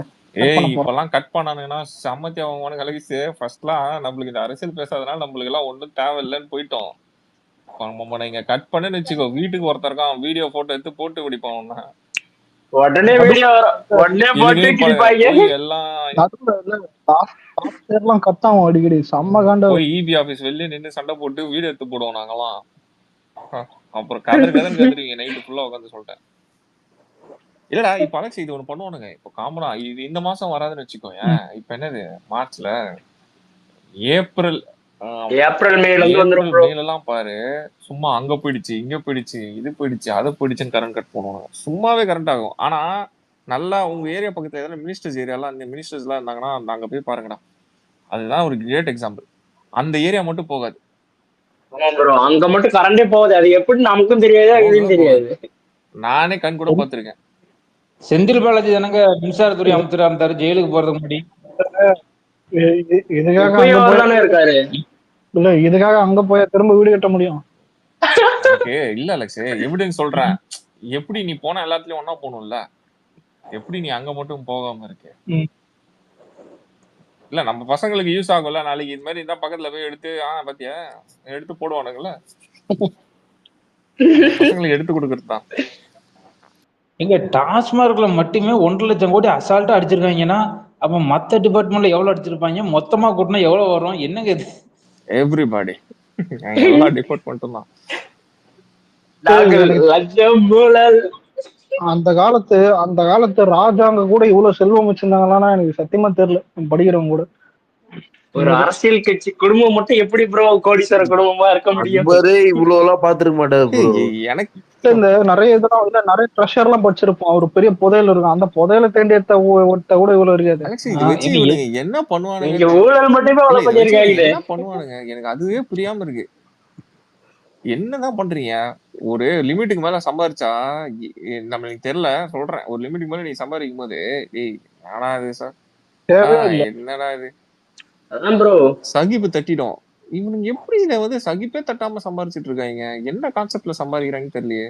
இப்பெல்லாம் கட் பண்ணானுங்கன்னா சம்மத்தி அவங்க கலகிச்சு. ஃபர்ஸ்ட்லாம் நம்மளுக்கு இந்த அரசியல் பேசாதனால நம்மளுக்கு எல்லாம் ஒண்ணும் தேவையில்லைன்னு போயிட்டோம். இங்க கட் பண்ணுன்னு வச்சுக்கோ, வீட்டுக்கு ஒருத்தருக்கான் வீடியோ போட்டோ எடுத்து போட்டு பிடிப்பான். உடனே வீடியோ உடனே போட்டு கிழிப்பாங்க எல்லாம். கத்தாவும் அடிக்கடி செம்ம காண்ட. போய் இபி ஆபீஸ் வெளியே நின்று சண்டை போட்டு வீடியோ எடுத்து போடுவோம் நாங்கெல்லாம். அப்புறம் கதறீங்க நைட்டு ஃபுல்லா உட்காந்து சொல்லிட்டேன். இல்லடா இப்ப அலெக்ஸ் இது ஒண்ணு பண்ணுவானுங்க. இப்போ காமனா இது இந்த மாசம் வராதுன்னு வச்சுக்கோங்க. இப்ப என்னது மார்ச்ல ஏப்ரல் மேல எல்லாம் பாரு, சும்மா அங்க போயிடுச்சு, இங்க போயிடுச்சு, இது போயிடுச்சு, அது போயிடுச்சுன்னு கரண்ட் கட் பண்ணுவாங்க. சும்மாவே கரண்ட் ஆகும். ஆனா நல்லா உங்க ஏரியா பக்கத்துல ஏதாவது மினிஸ்டர்ஸ் ஏரியாலாம் அந்த மினிஸ்டர்ஸ் எல்லாம் இருந்தாங்கன்னா அங்க போய் பாருங்கடா. அதுதான் ஒரு கிரேட் எக்ஸாம்பிள். அந்த ஏரியா மட்டும் போகாது, ஆமா ப்ரோ, அங்க மட்டும் கரண்டே போகுது. அது எப்படி நமக்கும் தெரியாது, போகவே அதுவும் தெரியாது. நானே கண் கூட பாத்திருக்கேன். செந்தில் பாலாஜி தானங்க மின்சாரத்துறை அமைச்சரா இருந்தாரு ஜெயிலுக்கு போறதுக்கு முன்னாடி. இதுக்காக அங்க இப்பயும் அவர் போய் தானே இருக்காரு. இல்ல இதுக்காக அங்க போய் திரும்ப வீடு கட்ட முடியும்? எனக்கு இல்ல அலெக்ஸ், எவிடன்ஸ் சொல்றேன். எப்படி நீ போனா எல்லாத்துலயும் ஒன்னா போகணும்ல, எப்படி நீ அங்க மட்டும் போகாம இருக்கு? இல்ல நம்ம பசங்களுக்கு யூஸ் ஆகும்ல, நாளைக்கு இது மாதிரி இருந்தா பக்கத்துல போய் எடுத்து பாத்தியா எடுத்து போடுவானுங்கல்ல. பசங்களுக்கு எடுத்து கொடுக்கறது தான். எங்க டாஸ்மார்க்ல மட்டுமே 1.5 லட்சம் கோடி அசால்ட்டா அடிச்சிருக்காங்கன்னா, அப்ப மத்த டிபார்ட்மெண்ட்ல எவ்வளவு அடிச்சிருப்பாங்க? மொத்தமா கூட்டினா எவ்வளவு வரும்? என்னங்க இது? எவ்ரிபாடி, எல்லா டிபார்ட்மெண்ட்டும் தான். லட்சம் ஊழல். அந்த காலத்து ராஜாங்க கூட இவ்வளவு செல்வம் வச்சிருந்தாங்கன்னா எனக்கு சத்தியமா தெரியல, படிக்கிறவங்க கூட. ஒரு அரசியல் கட்சி குடும்பம் மட்டும் எப்படி ப்ரோ கோடீஸ்வர குடும்பமா இருக்க முடியும்? அக்பரே இவ்வளவு எல்லாம் பாத்துருக்க மாட்டாரு ப்ரோ. எனக்கு இந்த நிறைய இதெல்லாம் இல்ல, நிறைய ட்ரெஷர் எல்லாம் படிச்சிருப்போம். ஒரு பெரிய புதையல் இருக்கும், அந்த புதையல தேண்டி எடுத்த ஒருத்த கூட இவ்வளவு இருக்காது. அலெக்ஸ், இது வச்சு இவனுங்க என்ன பண்ணுவானுங்க? இங்க ஊழல் மட்டுமே அவ்வளவு பண்ணிருக்காங்களே. என்ன பண்ணுவானுங்க எனக்கு அதுவே புரியாம இருக்கு. என்னதான் பண்றீங்க? ஒரு லிமிட்டுக்கு மேல சம்பாரிச்சா நம்மளுக்கு தெரியல, சொல்றேன். ஒரு லிமிட்டுக்கு மேல நீ சம்பாதிக்கும் போது ஆனா அது சார் என்னடா இது அதான் ப்ரோ சகிப்பு தட்டிடும். இவனுங்க எப்படி இதை வந்து சகிப்பே தட்டாம சம்பாரிச்சிட்டு இருக்காங்க? என்ன கான்செப்ட்ல சம்பாதிக்கிறாங்கன்னு தெரியலையே.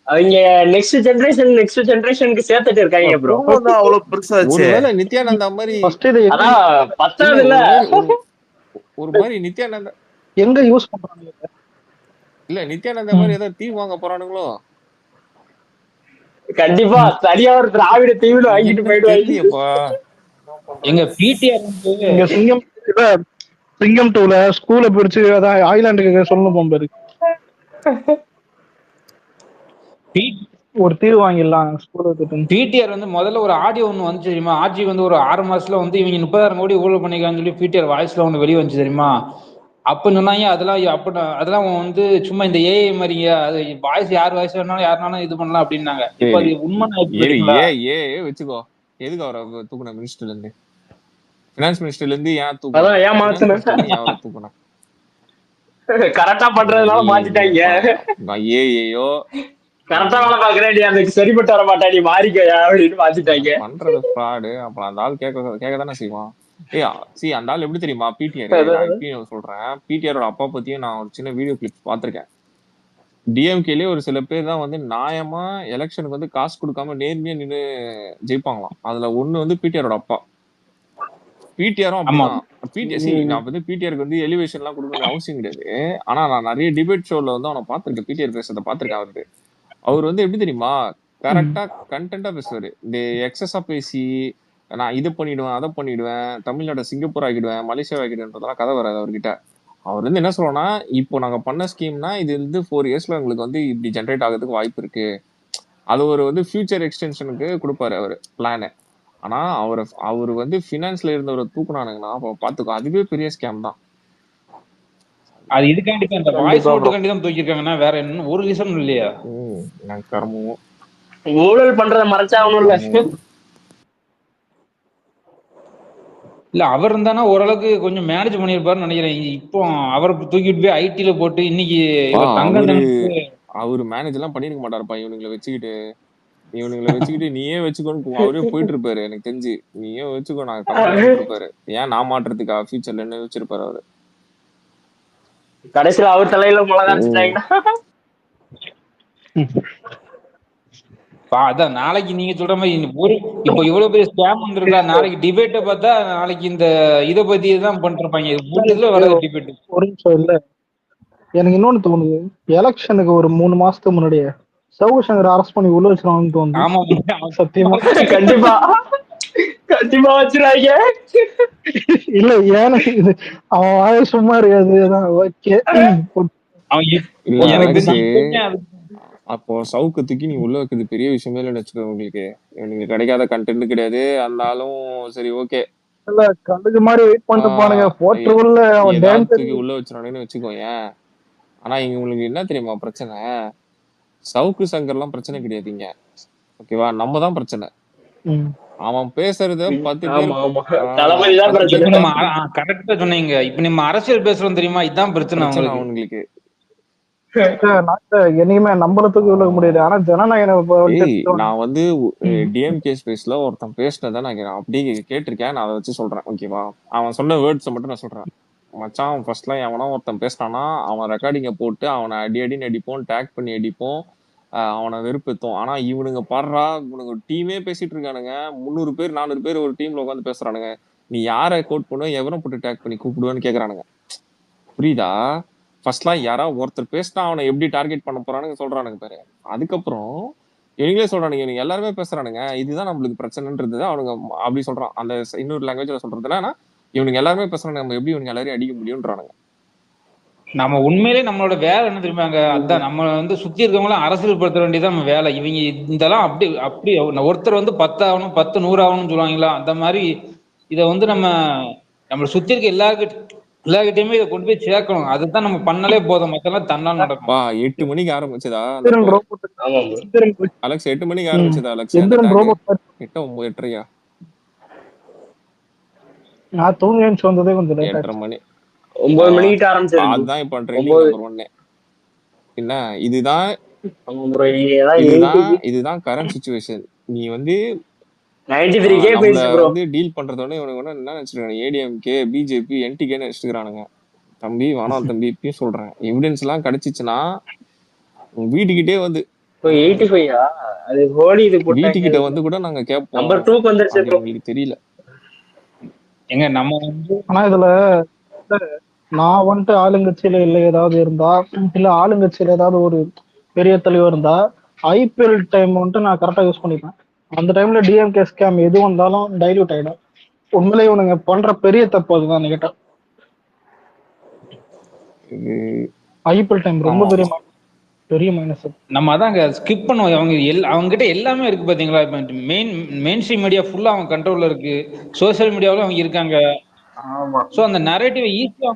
அவங்க நெக்ஸ்ட் ஜெனரேஷனுக்கு சேர்த்துட்டு இருக்காங்க ப்ரோ. அவ்வளவு பெருசாச்சு. ஒருவேளை நித்யானந்தா மாதிரி அதான் பத்தாவது இல்ல, ஒரு மாதிரி நித்யானந்தா எங்க யூஸ் பண்றாங்க? இல்ல நித்யானந்தா மாதிரி ஏதாவது தீ வாங்க போறானுங்களோ? கண்டிப்பா சரியா ஒரு திராவிட தீவிர வாங்கிட்டு போயிடுவாங்க. எங்க பிடிஆர் இங்க சிங்கம் 2ல ஸ்கூல பிரிச்சு அதான் ஐலாண்டுக்கு சொல்லணும் போகும்போது ஒரு தீர்வு வாங்கிடலாம் ஸ்கூலுக்கு. பிடிஆர் வந்து முதல்ல ஒரு ஆடியோ ஒண்ணு வந்து தெரியுமா? ஆட்சி வந்து ஒரு 6 மாசத்துல வந்து இவங்க 30,000 கோடி ஊழல் பண்ணிக்கான்னு சொல்லி பிடிஆர் வாய்ஸ்ல ஒண்ணு வெளியே வந்துச்சு தெரியுமா? அப்ப சொன்னாங்க அதெல்லாம் வந்து சும்மா இந்த ஏஐ மாதிரிங்க, அது வாய்ஸ் யார் வாய்ஸ் வேணாலும் யாருனாலும் இது பண்ணலாம் அப்படின்னாங்க. இப்ப அது உண்மை வச்சுக்கோ. எதுக்கு அவரை தூக்கணும் மினிஸ்டர்ல இருந்து? பினான்ஸ் மினிஸ்டர்ல இருந்து ஏன் தூக்கணும்? கரெக்டா பண்றதுனால மாத்திட்டாங்க. ஏஐயோ கரெக்டா வேலை பாக்குறேன், அதுக்கு சரிப்பட்டு வர மாட்டா, நீ மாறிக்கயா அப்படின்னு மாத்திட்டாங்க. பண்றது ஃப்ராடு. அப்புறம் அந்த ஆள் கேட்க தானே செய்வான். அந்த ஆள் எப்படி தெரியுமா? பிடிஆர் சொல்றேன். பிடிஆரோட அப்பா பத்தியும் நான் ஒரு சின்ன வீடியோ கிளிப்ஸ் பாத்திருக்கேன். டிஎம்கேலயே ஒரு சில பேர் தான் வந்து நியாயமா எலெக்ஷனுக்கு வந்து காசு கொடுக்காம நேர்மையா நின்று ஜெயிப்பாங்களாம். அதுல ஒண்ணு வந்து பிடிஆரோட அப்பா. பிடிஆரும் அப்படிதான். நான் வந்து பிடிஆருக்கு வந்து எலிவேஷன் எல்லாம் கொடுக்கணும் அவசியம் கிடையாது. ஆனா நான் நிறைய டிபேட் ஷோல வந்து அவனை பாத்திருக்கேன், பிடிஆர் பேசுறத பாத்திருக்கேன். அவருக்கு அவர் வந்து எப்படி தெரியுமா? கரெக்டா கண்டென்ட்டா பேசுவாரு. இந்த எக்ஸஸா பேசி நான் இதை பண்ணிடுவேன், அதை பண்ணிடுவேன், தமிழ்நாட்டை சிங்கப்பூர் ஆக்கிடுவேன், மலேசியா ஆக்கிடுவேன்றதெல்லாம் கதை வராது அவர்கிட்ட. அவர் வந்து என்ன சொல்றோம்னா, இப்போ நாங்க பண்ண ஸ்கீம்னா இது வந்து 4 yearsல உங்களுக்கு வந்து இப்படி ஜென்ரேட் ஆகிறதுக்கு வாய்ப்பு இருக்கு. அது ஒரு வந்து ஃபியூச்சர் எக்ஸ்டென்ஷனுக்கு கொடுப்பாரு அவரு பிளானு. ஆனா அவர் வந்து பினான்ஸ்ல இருந்தவரை தூக்குனானுங்கன்னா அப்ப பாத்துக்கோ, அதுவே பெரிய ஸ்கேம் தான். அது இதுக்காண்டி தான், அந்த வாய்ஸ் நோட்டுக்காண்டி தான் தூக்கிருக்காங்கன்னா வேற என்ன ஒரு ரீசன் இல்லையா? கர்மம். ஊழல் பண்றத மறைச்சாகணும் இல்ல. இல்ல அவர் இருந்தானா ஓரளவுக்கு கொஞ்சம் மேனேஜ் பண்ணிருப்பாருன்னு நினைக்கிறேன். இப்போ அவரை தூக்கிட்டு போய் ஐடில போட்டு இன்னைக்கு அவரு மேனேஜ் எல்லாம் பண்ணிருக்க மாட்டாருப்பா. இவனுங்களை வச்சுக்கிட்டு நீயே வச்சுக்கோன்னு அவரே போயிட்டு இருப்பாரு. எனக்கு தெரிஞ்சு நீயே வச்சுக்கோ நான் இருப்பாரு. ஏன் நான் மாட்டுறதுக்கா ஃபியூச்சர்ல என்ன வச்சிருப்பாரு அவரு. கடைசியில அவர் தலையில முளகாச்சுட்டாங்கன்னா அதான் நாளைக்கு நீங்க சொல்ற மாதிரி இப்போ இவ்வளவு பெரிய ஸ்கேம் வந்திருக்கா, நாளைக்கு டிபேட்டை பார்த்தா நாளைக்கு இந்த இதை பத்தி தான் பண்ணிருப்பாங்க. வர டிபேட் ஒரு நிமிஷம் இல்ல, எனக்கு இன்னொன்னு தோணுது. எலெக்ஷனுக்கு ஒரு 3 மாசத்துக்கு முன்னாடியே சவுக்கு சங்கர் அரெஸ்ட் பண்ணி உள்ள வச்சிருவாங்கன்னு தோணுது. ஆமா சத்தியமா கண்டிப்பா வச்சிருவாங்க. இல்ல ஏன்னா இது அவன் வாய சும்மா இருக்காது. ஓகே அப்போ சவுக்கு தூக்கி நீ உள்ள வைக்கிறது பெரிய விஷயமே இல்லைன்னு வச்சுக்கோ. உங்களுக்கு கிடைக்காத கண்டென்ட் கிடையாது. இருந்தாலும் சரி ஓகே இல்ல கண்டுக்கு மாதிரி வெயிட் பண்ணிட்டு போனுங்க போட்டு உள்ள வச்சிருவானு வச்சுக்கோ. ஏன் ஆனா இங்க உங்களுக்கு என்ன தெரியுமா பிரச்சனை? சவுக்கு சங்கர் எல்லாம் பிரச்சனை கிடையாதுங்க, ஓகேவா? நம்ம தான் பிரச்சனை. அவன் பேசுறத 10 பேர் ஆமா ஆமா தளபதி தான் 10 பேர் இப்ப பிரச்சனை. நம்ம கரெக்டா சொன்னீங்க. இப்ப நம்ம அரசியல் பேசுறோம் தெரியுமா, இதான் பிரச்சனை பிரச்சனை அவங்களுக்கு. அவனுங்களுக்கு. என்னைக்குமே நம்புறதுக்கு இவ்வளவு முடியாது. ஆனா ஜனநாயகம் ஏய் நான் வந்து டிஎம்கே ஸ்பேஸ்ல ஒருத்தன் பேசினதை நான் அப்படியே கேட்டிருக்கேன். நான் அதை வச்சு சொல்றேன், ஓகேவா? அவன் சொன்ன வேர்ட்ஸை மட்டும் நான் சொல்றேன். மச்சான் ஃபர்ஸ்ட்லாம் எவனோ ஒருத்தன் பேசினானா அவன் ரெக்கார்டிங்கை போட்டு அவனை அடின்னு அடிப்போம், டேக் பண்ணி அடிப்போம், அவனை வெறுப்பேத்தோம். ஆனா இவனுங்க பாடுறா, இவனுங்க டீமே பேசிட்டு இருக்கானுங்க. 300 பேர் 400 பேர் ஒரு டீம்ல உட்காந்து பேசுறானுங்க. நீ யாரை கோட் பண்ணுவ, எவனை போட்டு டேக் பண்ணி கூப்பிடுவேன்னு கேக்குறானுங்க. புரியுதா? ஃபர்ஸ்ட்லாம் யாராவது ஒருத்தர் பேசினா அவனை எப்படி டார்கெட் பண்ண போறானுங்க சொல்றானுங்க பாரு. அதுக்கப்புறம் இவங்களே சொல்றானுங்க, இவங்க எல்லாருமே பேசுறானுங்க, இதுதான் நம்மளுக்கு பிரச்சனைன்றது அவனுங்க அப்படி சொல்றான். அந்த இன்னொரு லாங்குவேஜ்ல சொல்றது என்னன்னா, இவனுங்க எல்லாருமே பேசுறாங்க, நம்ம எப்படி இவங்க எல்லாரையும் அடிக்க முடியும்ன்றானுங்க. நம்ம உண்மையிலேயே நம்மளோட வேலை என்ன தெரியுமாங்க? அதான் நம்ம வந்து சுத்தி இருக்கவங்களாம் அரசியல் படுத்த வேண்டியதான் நம்ம வேலை. இவங்க இதெல்லாம் அப்படி அப்படி ஒருத்தர் வந்து 10 ஆகணும் 10 100 ஆகணும்னு சொல்லுவாங்களா, அந்த மாதிரி இதை வந்து நம்மளை சுத்தி இருக்க எல்லார்கிட்டயுமே இதை கொண்டு போய் சேர்க்கணும். அதுதான் நம்ம பண்ணாலே போதும், மத்தெல்லாம் தன்னால் நடக்கும். 8 மணிக்கு ஆரம்பிச்சதா அலெக்ஸ்? 8 மணிக்கு ஆரம்பிச்சதா அலெக்ஸ்? 8 9 8:30 நான் தூங்கி வந்ததே கொஞ்சம் 8:30 மணி 9 மணிக்கிட்ட ஆரம்பிச்சது. அதுதான் இப்ப ட்ரெண்டிங் நம்பர் 1. என்ன இதுதான் கரண்ட் சிச்சுவேஷன். நீ வந்து 93K வந்து டீல் பண்றதோட இவனுக்கு என்ன நினைச்சிருக்காங்க, ஏடிஎம்கே பிஜேபி என்டிகேன்னு நினைச்சிருக்கானுங்க. தம்பி வேணாம் தம்பி, இப்பயும் சொல்றேன், எவிடன்ஸ் எல்லாம் கிடைச்சிச்சுன்னா வீட்டுக்கிட்டே வந்து 85 அது ஹோலி இது வீட்டுக்கிட்ட வந்து கூட நாங்க கேட்போம். நம்பர் 2 வந்துருச்சு ப்ரோ. உங்களுக்கு தெரியல எங்க நம்ம வந்து. ஆனா இதுல நான் வந்துட்டு ஆளுங்கட்சியில இல்ல ஏதாவது இருந்தா, இல்ல ஆளுங்கட்சியில ஏதாவது ஒரு பெரிய தலைவர் இருந்தா, ஐபிஎல் டைம் வந்துட்டு நான் கரெக்டா யூஸ் பண்ணிப்பேன். அந்த டைம்ல டிஎம்கே ஸ்கேம் எது வந்தாலும் டைல்யூட் ஆயிடும். உண்மையிலே இவனுங்க பண்ற பெரிய தப்பு அதுதான் கேட்டா. ஐபிஎல் டைம் ரொம்ப பெரிய மைனஸ். நம்ம அதாங்க ஸ்கிப் பண்ணுவோம். அவங்க கிட்ட எல்லாமே இருக்கு பாத்தீங்களா? மெயின் ஸ்ட்ரீம் மீடியா ஃபுல்லா அவங்க கண்ட்ரோல்ல இருக்கு, சோசியல் மீடியாவில அவங்க இருக்காங்க. சோ அந்த நரேட்டிவ் ஈஸியா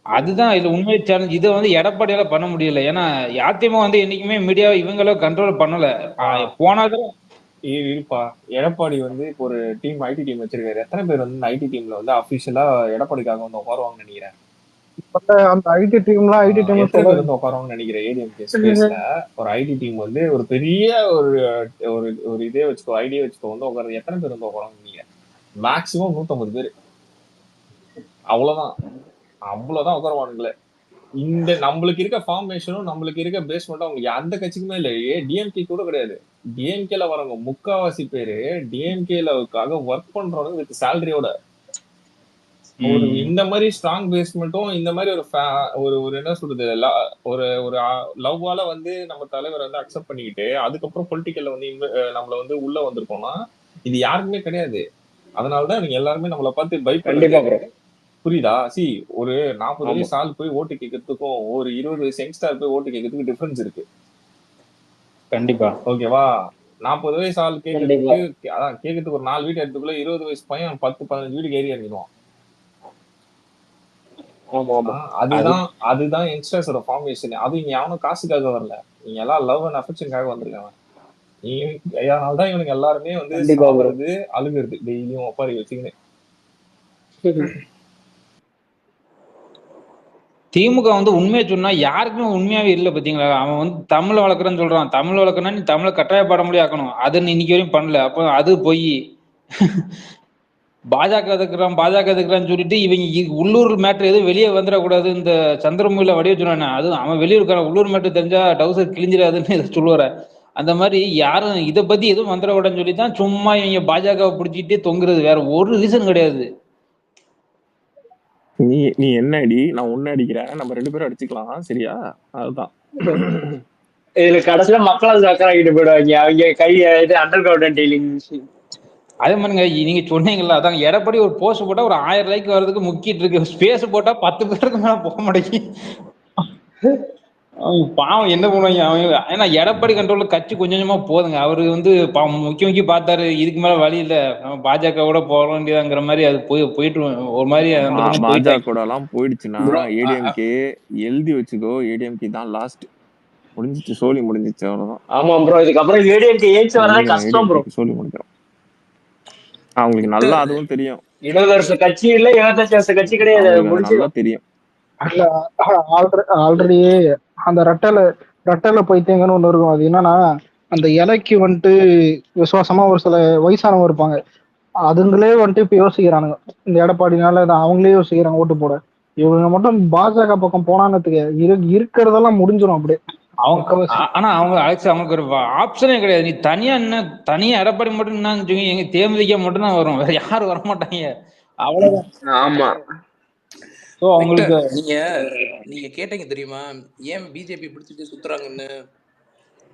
அதுதான் இது உண்மை சேலஞ்ச். இதை வந்து எடப்பாடியால பண்ண முடியல. ஏன்னா அதிமுக வந்து என்னைக்குமே மீடியா இவங்கள கண்ட்ரோல் பண்ணல. போனாதான் இருப்பா. எடப்பாடி வந்து இப்போ ஒரு டீம் ஐடி டீம் வச்சிருக்காரு. எத்தனை பேர் வந்து ஐடி டீம்ல வந்து அபிஷியலா எடப்பாடிக்காக வந்து உட்காருவாங்கன்னு நினைக்கிறேன். அந்த ஐடி டீம்லாம் ஐடி டீம் எத்தனை பேர் வந்து உட்காருவாங்கன்னு நினைக்கிறேன். ஏடிஎம்கே ஸ்பேஸ்ல ஒரு ஐடி டீம் வந்து ஒரு பெரிய ஒரு இதே வச்சுக்கோ, ஐடியா வச்சுக்கோ வந்து உட்காரு. எத்தனை பேர் வந்து உட்காருவாங்கன்னு நினைக்கிறேன்? மேக்சிமம் 150 பேர். அவ்வளவுதான் உட்காருவானுங்களே. இந்த நம்மளுக்கு இருக்க ஃபார்மேஷனும் நம்மளுக்கு இருக்க பேஸ்மெண்ட்டும் அவங்களுக்கு அந்த கட்சிக்குமே இல்லை. டிஎம்கே கூட கிடையாது. டிஎம்கேல வரவங்க முக்காவாசி பேரு டிஎம்கேலவுக்காக ஒர்க் பண்றவங்க வித் சேலரியோட. ஒரு இந்த மாதிரி ஸ்ட்ராங் பேஸ்மெண்ட்டும் இந்த மாதிரி ஒரு என்ன சொல்றது, ஒரு லவ்வால வந்து நம்ம தலைவரை வந்து அக்செப்ட் பண்ணிக்கிட்டு அதுக்கப்புறம் பொலிட்டிக்கல்ல வந்து நம்மள வந்து உள்ள வந்திருக்கோம்னா இது யாருக்குமே கிடையாது. அதனாலதான் நீங்க எல்லாருமே நம்மளை பார்த்து பயப்படுறாங்க. புரியுதா? ஒரு 40 வயசு ஆள் போய் ஓட்டு கேட்கறதுக்கும் ஒரு 20 வயசு யங்ஸ்டர் போய் ஓட்டு கேட்கறதுக்கு டிஃபரன்ஸ் இருக்கு. கண்டிப்பா. ஓகேவா? 40 வயசு ஆள் கேட்கறதுக்கு ஒரு 4 வீட்டு இடத்துக்குள்ள 20 வயசு பையன் 10-15 வீட்டுக்கு ஏறி இறங்கிடுவான். அதுதான் யங்ஸ்டர்ஸோட ஃபார்மேஷன். அது இங்க யாரும் காசுக்காக வரல, நீங்க எல்லாம் லவ் அண்ட் அஃபெக்ஷனுக்காக வந்திருக்காங்க. அதனாலதான் இவனுக்கு எல்லாருமே வந்து சாப்பிடுறது அழுகுறது டெய்லியும் ஒப்பாரி வச்சுக்கின்னு. திமுக வந்து உண்மையை சொன்னா யாருக்குமே உண்மையாவே இல்லை பாத்தீங்களா? அவன் வந்து தமிழ் வளர்க்குறேன்னு சொல்றான். தமிழ் வளர்க்கணும்னா நீ தமிழை கட்டாய பாட முடியும் ஆக்கணும். அது நீ இன்னைக்கு வரையும் பண்ணல. அப்போ அது போய் பாஜக எதுக்குறான்னு சொல்லிட்டு இவங்க உள்ளூர் மேட்ரு எதுவும் வெளியே வந்துடக்கூடாது. இந்த சந்திரமுகில வடிவ சொன்னானே, அது அவன் வெளியூருக்கான உள்ளூர் மேட்ரு தெரிஞ்சா டவுசர் கிழிஞ்சிடாதுன்னு சொல்லுவார. அந்த மாதிரி யாரும் இதை பத்தி எதுவும் வந்துடக்கூடாதுன்னு சொல்லி தான் சும்மா இவங்க பாஜகவை பிடிச்சிட்டே தொங்குறது. வேற ஒரு ரீசன் கிடையாது. நீ என்ன அடி, நான் ஒன்னு அடிக்கிறேன், நம்ம 2 பேரும் அடிச்சுக்கலாம், சரியா? அதுதான் இதுல கடைசியில மக்களால் சக்கராக்கிட்டு போயிடுவாங்க அவங்க கை அண்டர் கிரவுண்ட் டெய்லிங். அதே மாதிரிங்க நீங்க சொன்னீங்களா, அதான் எடப்பாடி ஒரு போஸ்ட் போட்டா ஒரு 1000 லைக் வர்றதுக்கு முக்கிட்டு இருக்கு. ஸ்பேஸ் போட்டா 10 பேருக்கு மேல போக மாட்டேங்கி. பாவம் என்ன பண்ணுவாங்க அவங்க? ஏன்னா எடப்பாடி கண்ட்ரோல்ல கட்சி கொஞ்சம் கொஞ்சமா போதுங்க. அவரு வந்து முக்கிய பார்த்தாரு, இதுக்கு மேல வழி இல்ல, நம்ம பாஜக கூட போக வேண்டியதாங்கிற மாதிரி அது போயிட்டு ஒரு மாதிரி பாஜக கூட எல்லாம் போயிடுச்சுன்னா ஏடிஎம்கே எழுதி வச்சுக்கோ, ஏடிஎம்கே தான் லாஸ்ட். முடிஞ்சிச்சு, சோலி முடிஞ்சிச்சு, அவ்வளவுதான். ஆமா ப்ரோ, இதுக்கப்புறம் ஏடிஎம்கே ஏஞ்சி வரதே கஷ்டம் ப்ரோ. சோலி முடிஞ்சிடும். அவங்களுக்கு நல்லா அதுவும் தெரியும். 20 வருஷ கட்சி இல்ல, 25 வருஷ கட்சி கிடையாது, நல்லா தெரியும். ஆல்ரெடி அந்த ரெட்டல பைத்தியங்கன்னு ஒண்ணு இருக்கும். அது என்னன்னா, அந்த இலைக்கு வந்துட்டு விசுவாசமா ஒரு சில வயசானவங்க இருப்பாங்க. அதுங்களே வந்துட்டு இப்ப யோசிக்கிறானுங்க, இந்த எடப்பாடினால அவங்களே யோசிக்கிறாங்க ஓட்டு போட. இவங்க மட்டும் பாஜக பக்கம் போனான்னு இருக்கிறதெல்லாம் முடிஞ்சிடும் அப்படியே. ஆனா அவங்க அவங்களுக்கு ஒரு ஆப்ஷனே கிடையாது. நீ தனியா எடப்பாடி மட்டும் என்ன எங்க தேமுதிக மட்டும் தான் வரும், வேற யாரும் வர மாட்டாங்க. அவ்வளவுதான். ஆமா. அவங்களுக்கு நீங்க கேட்டீங்க தெரியுமா ஏன் பிஜேபி பிடிச்சிட்டு சுத்துறாங்கன்னு?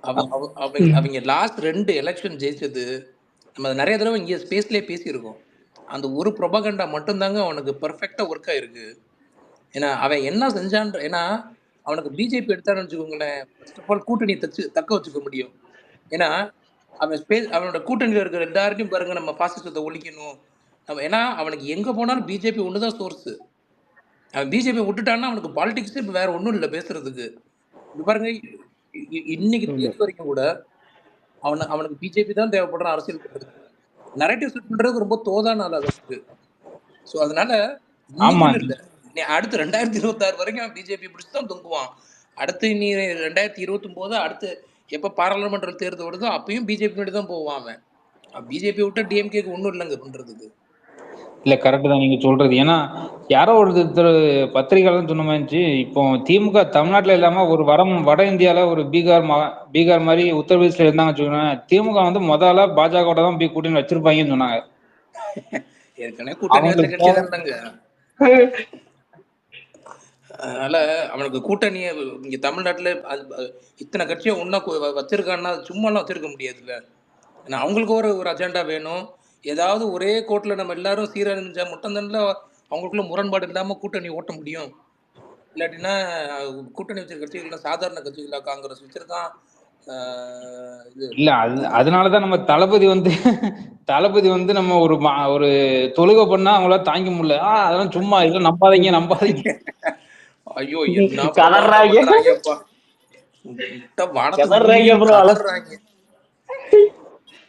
அவங்க லாஸ்ட் 2 எலெக்ஷன் ஜெயிச்சது நம்ம நிறைய தடவை இங்கே ஸ்பேஸ்லேயே பேசியிருக்கோம். அந்த ஒரு ப்ரொபகண்டா மட்டும்தாங்க அவனுக்கு பர்ஃபெக்டாக ஒர்க் ஆயிருக்கு. ஏன்னா அவன் என்ன செஞ்சான், ஏன்னா அவனுக்கு பிஜேபி எடுத்தான்னு வச்சுக்கோங்களேன், ஃபர்ஸ்ட் ஆஃப் ஆல் கூட்டணி தக்க வச்சுக்க முடியும். ஏன்னா அவனோட கூட்டணியில் இருக்கிற எல்லாருக்கும் பாருங்க, நம்ம பாசிசத்தை ஒழிக்கணும் நம்ம. ஏன்னா அவனுக்கு எங்கே போனாலும் பிஜேபி ஒன்று தான் சோர்ஸு. அவன் பிஜேபி விட்டுட்டான்னா அவனுக்கு பாலிடிக்ஸ் இப்போ வேற ஒன்றும் இல்லை பேசுறதுக்கு. பாருங்க, இன்னைக்கு தேதி வரைக்கும் கூட அவனுக்கு பிஜேபி தான் தேவைப்படுற அரசியல் பண்றதுக்கு. நரேட்டிவ் செட் பண்றதுக்கு ரொம்ப தோதான ஆள் அவனுக்கு. ஸோ அதனால இல்லை, நீ அடுத்து 2026 வரைக்கும் அவன் பிஜேபி பிடிச்சி தான் தொங்குவான். அடுத்து நீ 2029 அடுத்து எப்போ பாராளுமன்ற தேர்தல் வருதோ அப்பயும் பிஜேபி முன்னாடி தான் போவான் அவன். பிஜேபி விட்டா டிஎம்கேக்கு ஒன்றும் இல்லைங்க பண்றதுக்கு. இல்ல கரெக்ட் தான் நீங்க சொல்றது. ஏன்னா யாரோ ஒருத்தர் பத்திரிகையாளர் சொன்ன மாதிரி, இப்போ திமுக தமிழ்நாட்டுல இல்லாம ஒரு வட இந்தியால ஒரு பீகார் மாதிரி உத்தரப்பிரதேசல இருந்தாங்க வச்சுக்கோங்க, திமுக வந்து முதல்ல பாஜக தான் போய் கூட்டணி வச்சிருப்பாங்கன்னு சொன்னாங்க. ஏற்கனவே கூட்டணி வச்ச கட்சி தான்ங்க. அதனால அவனுக்கு கூட்டணியை இங்க தமிழ்நாட்டுல இத்தனை கட்சியை ஒன்னா வச்சிருக்கான்னா சும்மாலாம் வச்சிருக்க முடியாதுல்ல. ஏன்னா அவங்களுக்கு ஒரு அஜெண்டா வேணும். ஏதாவது ஒரே கோர்ட்ல நம்ம எல்லாரும் சீரழிஞ்சா மட்டும்தான்ல அவங்களுக்குள்ள முரண்பாடு இல்லாம கூட்டணி ஓட்ட முடியும். இல்லாட்டினா கூட்டணி வச்சிருக்க கட்சிகள் சாதாரண கட்சிகளா? காங்கிரஸ் வச்சிருக்கான். இல்ல அதனாலதான் நம்ம தளபதி வந்து நம்ம ஒரு தொழுகை பண்ணா அவங்களால தாங்க முடியல. அதெல்லாம் சும்மா இல்ல, நம்பாதீங்க. ஐயோ,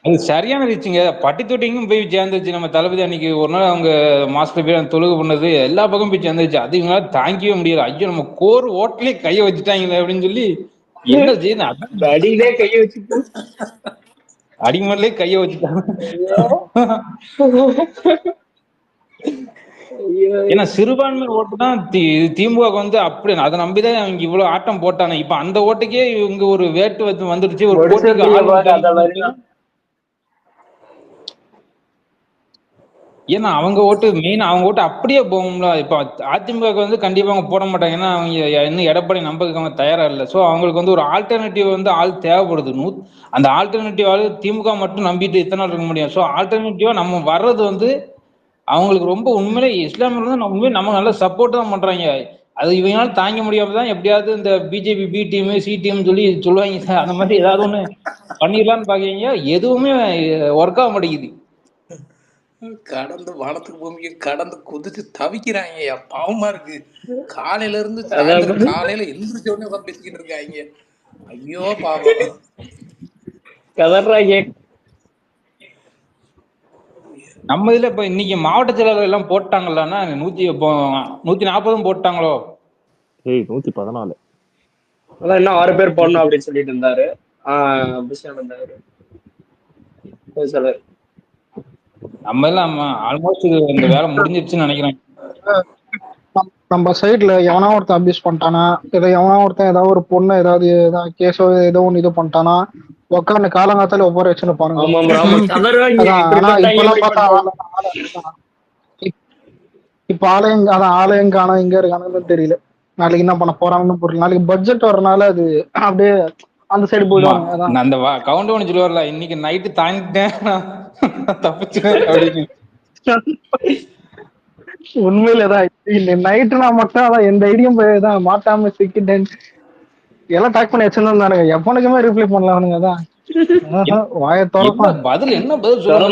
அது சரியான ரீச்சுங்க. பட்டி தொட்டிங்கும் போய் சேர்ந்துச்சு. நம்ம தளபதி அன்னைக்கு ஒரு நாள் அவங்க மாஸ்டர் போய் தொழுகை பண்ணது எல்லா பக்கம் போய் சேர்ந்துச்சு. அது இவங்களால தாங்கவே முடியாது. ஐயோ நம்ம கோர் ஓட்டிலே கைய வச்சுட்டாங்களே அப்படின்னு சொல்லி என்ன செய்யணும், அடியிலே கைய வச்சுட்டு அடிமல்லே கைய வச்சுட்டாங்க. ஏன்னா சிறுபான்மை ஓட்டு தான் திமுக வந்து அப்படி அதை நம்பிதான் அவங்க இவ்வளவு ஆட்டம் போட்டாங்க. இப்ப அந்த ஓட்டுக்கே இவங்க ஒரு வேட்டு வந்துருச்சு. ஒரு போட்டிக்கு ஏன்னா அவங்க ஓட்டு அப்படியே போகும்ல. இப்ப அதிமுக வந்து கண்டிப்பா அவங்க போட மாட்டாங்க. ஏன்னா அவங்க இன்னும் எடப்பாடி நம்பதுக்கு அவங்க தயாரா இல்லை. ஸோ அவங்களுக்கு வந்து ஒரு ஆல்டர்னேட்டிவ் வந்து ஆள் தேவைப்படுது. அந்த ஆல்டர்னேட்டிவ் ஆள் திமுக மட்டும் நம்பிட்டு இத்தனை நாள் இருக்க முடியும். ஸோ ஆல்டர்னேட்டிவா நம்ம வர்றது வந்து அவங்களுக்கு ரொம்ப உண்மையிலே இஸ்லாமியர்கள் வந்து உண்மையிலே நம்ம நல்ல சப்போர்ட் தான் பண்றாங்க. அது இவங்களால தாங்க முடியாம தான் எப்படியாவது இந்த BJP B team C team சொல்லுவாங்க. அந்த மாதிரி ஏதாவது ஒண்ணு பண்ணிடலாம்னு பாக்கீங்க, எதுவுமே ஒர்க் ஆக மாட்டேங்குது. கடந்து வானத்துக்கு பூமிக்கு கடந்து குதிச்சு தவிக்கிறாங்க. பாவமா இருக்கு. காலையில இருந்து காலையில எந்திரிச்ச உடனே உட்காந்து பேசிக்கிட்டு இருக்காங்க. ஐயோ பாவம். நம்ம இதுல இப்ப இன்னைக்கு மாவட்ட செயலாளர் எல்லாம் போட்டாங்களான்னா 140 போட்டாங்களோ? 114. அதான் இன்னும் 6 பேர் போடணும் அப்படின்னு சொல்லிட்டு இருந்தாரு. நம்ம எல்லாம் ஆல்மோஸ்ட் இந்த வேலை முடிஞ்சிருச்சுன்னு நினைக்கிறேன். நம்ம சைட்ல எவனா ஒருத்தன் அபியூஸ் பண்ணிட்டானா, எவனா ஒருத்தன் ஏதாவது ஒரு பொண்ணு ஏதாவது கேஸோ ஏதோ ஒண்ணு இது பண்ணிட்டானா உட்காந்து காலங்காத்தால ஒவ்வொரு வச்சுன்னு பாருங்க. இப்ப ஆலயம் காண எங்க இருக்கானுன்னு தெரியல. நாளைக்கு என்ன பண்ண போறாங்கன்னு புரியல. நாளைக்கு பட்ஜெட் வரனால அது அப்படியே அந்த சைடு போயிடுவாங்க. அந்த கவுண்ட் ஒன்று சொல்லுவார்ல, இன்னைக்கு நைட்டு தாங்கிட்டேன் தப்பிச்சேன் அப்படின்னு. உண்மையிலதான் நைட்டுனா மட்டும் அதான் எந்த ஐடியும் தான் மாட்டாம சிக்கிட்டேன் எல்லாம் டேக் பண்ணி வச்சிருந்தானுங்க. எவனுக்குமே ரிப்ளை பண்ணல அவனுங்க. தான் வாய திறப்பான். பதில் என்ன பதில் சொல்ல